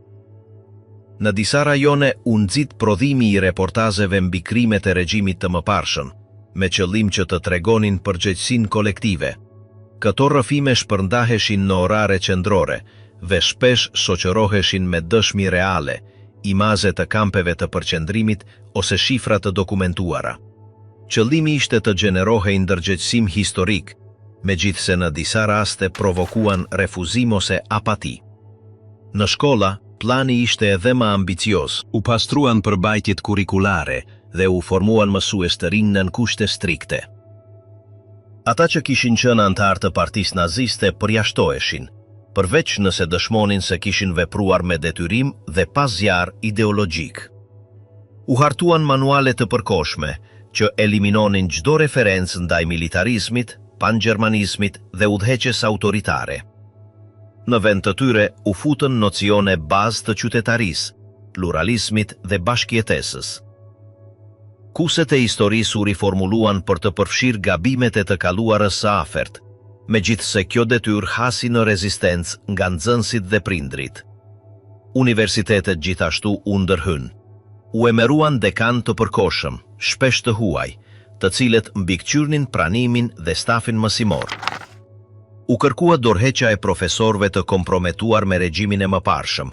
S3: Në disa rajone u nxit prodhimi i reportazeve mbi krimet e regjimit të mëparshëm, me qëllim që të tregonin përgjegjësinë kolektive. Këto rrëfime shpërndaheshin në orare qendrore dhe shpesh shoqëroheshin me dëshmi reale, imaze të kampeve të përqendrimit ose shifra të dokumentuara. Qëllimi ishte të gjenerohej ndërgjegjësim historik, megjithse në disa raste provokuan refuzim ose apati. Në shkolla, plani ishte edhe më ambicioz. U pastruan përbajtjet kurikulare dhe u formuan mësues të rinj nën kushte strikte. Ata që kishin qenë antar të partisë naziste përjashtoheshin, përveç nëse dëshmonin se kishin vepruar me detyrim dhe pas zjarr ideologjik. U hartuan manuale të përkohshme që eliminonin çdo referencë ndaj militarizmit, pangjermanizmit dhe udhëheqjes autoritare. Në vend të tyre u futën nocione bazë të qytetarisë, pluralizmit dhe bashkëjetesës. Kuset e historisë u riformuluan për të përfshirë gabimet e të kaluarës së afert, megjithse kjo detyrë hasi në rezistencë nga nxënësit dhe prindrit. Universitetet gjithashtu u ndërhyn.
S2: u emeruan dekan të përkohshëm, shpesh të huaj, të cilët mbikëqyrnin pranimin dhe stafin mësimor. U kërkua dorëheqja e profesorëve të komprometuar me regjimin e mëparshëm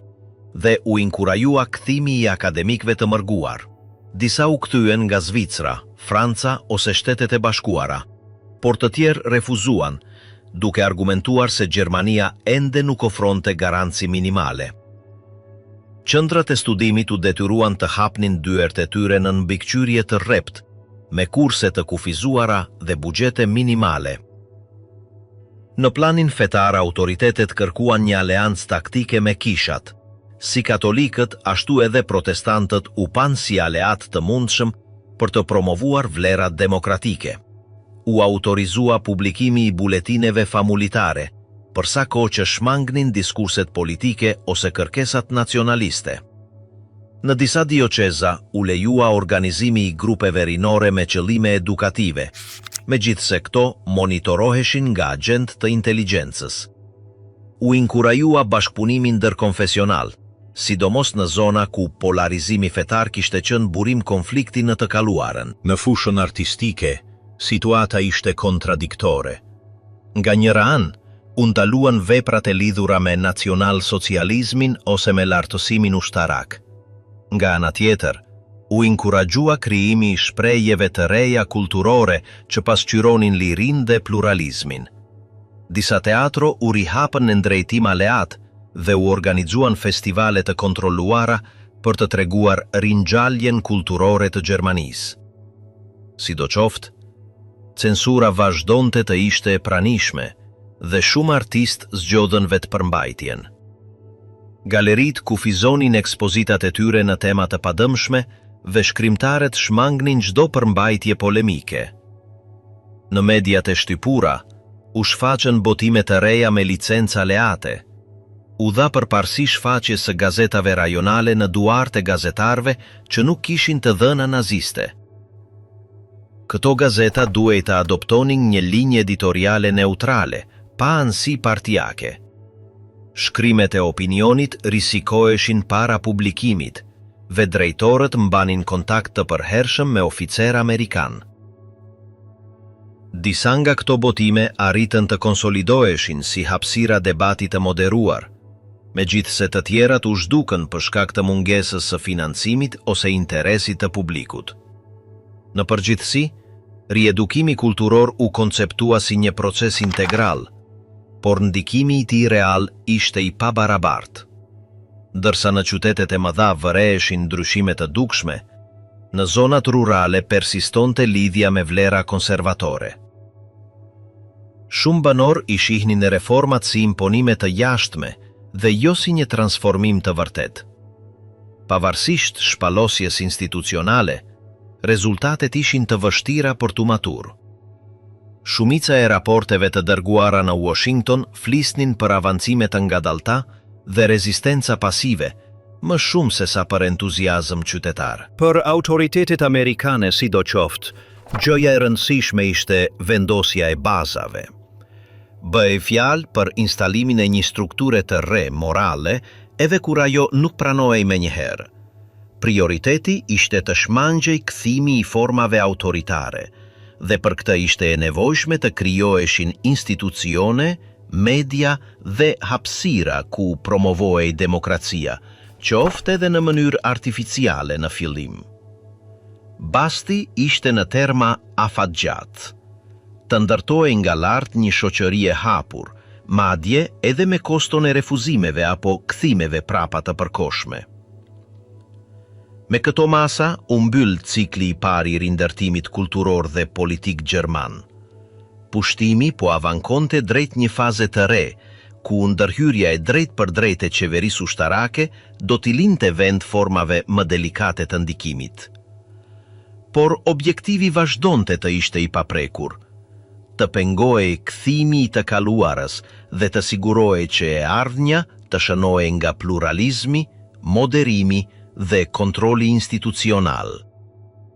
S2: dhe u inkurajua kthimi i akademikëve të mërguar. Disa u kthyen nga Zvicra, Franca ose Shtetet e Bashkuara, por të tjerë refuzuan, duke argumentuar se Gjermania ende nuk ofronte garanci minimale. Qendrat e studimit u detyruan të hapnin dyert e tyre në mbikëqyrje të rrept, me kurse të kufizuara dhe buxhete minimale. Në planin fetar, autoritetet kërkuan një aleancë taktike me kishat. Si katolikët, ashtu edhe protestantët u pan si aleat të mundshëm për të promovuar vlerat demokratike. U autorizua publikimi i buletineve famulitare, përsa kohë që shmangnin diskurset politike ose kërkesat nacionaliste. Në disa dioqeza u lejua organizimi i grupeve rinore me qëllime edukative, megjithse këto monitoroheshin nga agent të inteligjencës. U inkurajua bashkëpunimin ndërkonfesional, sidomos në zona ku polarizimi fetar kishte qenë burim konflikti në të kaluarën.
S3: Në fushën artistike, situata ishte kontradiktore. Nga njëra anë, u ndaluan veprat e lidhura me nacional-socializmin ose me lartësimin ushtarak. Nga ana tjetër, u inkurajua krijimi i shprehjeve të reja kulturore që pasqyronin lirinë dhe pluralizmin. Disa teatro u rihapën në drejtim aleat dhe u organizuan festivale të kontrolluara për të treguar ringjalljen kulturore të Gjermanisë. Sidoqoftë, censura vazhdonte të ishte e pranishme dhe shumë artistë zgjodhen vetëpërmbajtjen. Galeritë kufizonin ekspozitat e tyre në tema të padëmshme dhe shkrimtarët shmangnin çdo përmbajtje polemike. Në mediat e shtypura, u shfaqën botime të reja me licenca aleate. U dha përparësi shfaqjes së gazetave rajonale në duart e gazetarëve që nuk kishin të dhëna naziste. Këto gazeta duhej të adoptonin një linjë editoriale neutrale, pa anësi partijake. Shkrimet e opinionit risikoheshin para publikimit, dhe drejtorët mbanin kontakt të përhershëm me oficer amerikan. Disa nga këto botime arritën të konsolidoheshin si hapësira debati të moderuar, megjithse të tjerat u zhdukën për shkak të mungesës së financimit ose interesit të publikut. Në përgjithësi, riedukimi kulturor u konceptua si një proces integral, por ndikimi i tij real ishte i pabarabartë. Ndërsa në qytetet e mëdha vëreheshin ndryshime të dukshme, në zonat rurale persistonte lidhja me vlera konservatore. Shumë banor i shihnin reformat si imponime të jashtme dhe jo si një transformim të vërtet. Pavarësisht shpallosjes institucionale, rezultatet ishin të vështira për të matur. Shumica e raporteve të dërguara në Washington flisnin për avancime të ngadalta dhe rezistenca pasive, më shumë se sa për entuziazëm qytetar.
S2: Për autoritetet amerikane sidoqoftë, gjëja e rëndësishme ishte vendosja e bazave. Bëhej fjalë për instalimin e një strukture të re morale, edhe kur ajo nuk pranohej menjëherë. Prioriteti ishte të shmangjej kthimi i formave autoritare, dhe për këtë ishte e nevojshme të krijoheshin institucione, media dhe hapësira ku promovohej demokracia, qoftë edhe në mënyrë artificiale në fillim. Basti ishte në terma afatgjat. Të ndërtohej nga lart një shoqëri e hapur, madje edhe me koston e refuzimeve apo kthimeve prapa të përkohshme. Me këto masa, u mbyll cikli i parë i rindërtimit kulturor dhe politik gjerman. Pushtimi po avankonte drejt një faze të re, ku ndërhyrja e drejt për drejt e qeverisë ushtarake do t'i linte vend formave më delikate të ndikimit. Por objektivi vazhdonte të ishte i paprekur, të pengohej kthimi i të kaluarës dhe të sigurohej që e ardhmja të shënohej nga pluralizmi, moderimi dhe kontroli institucional.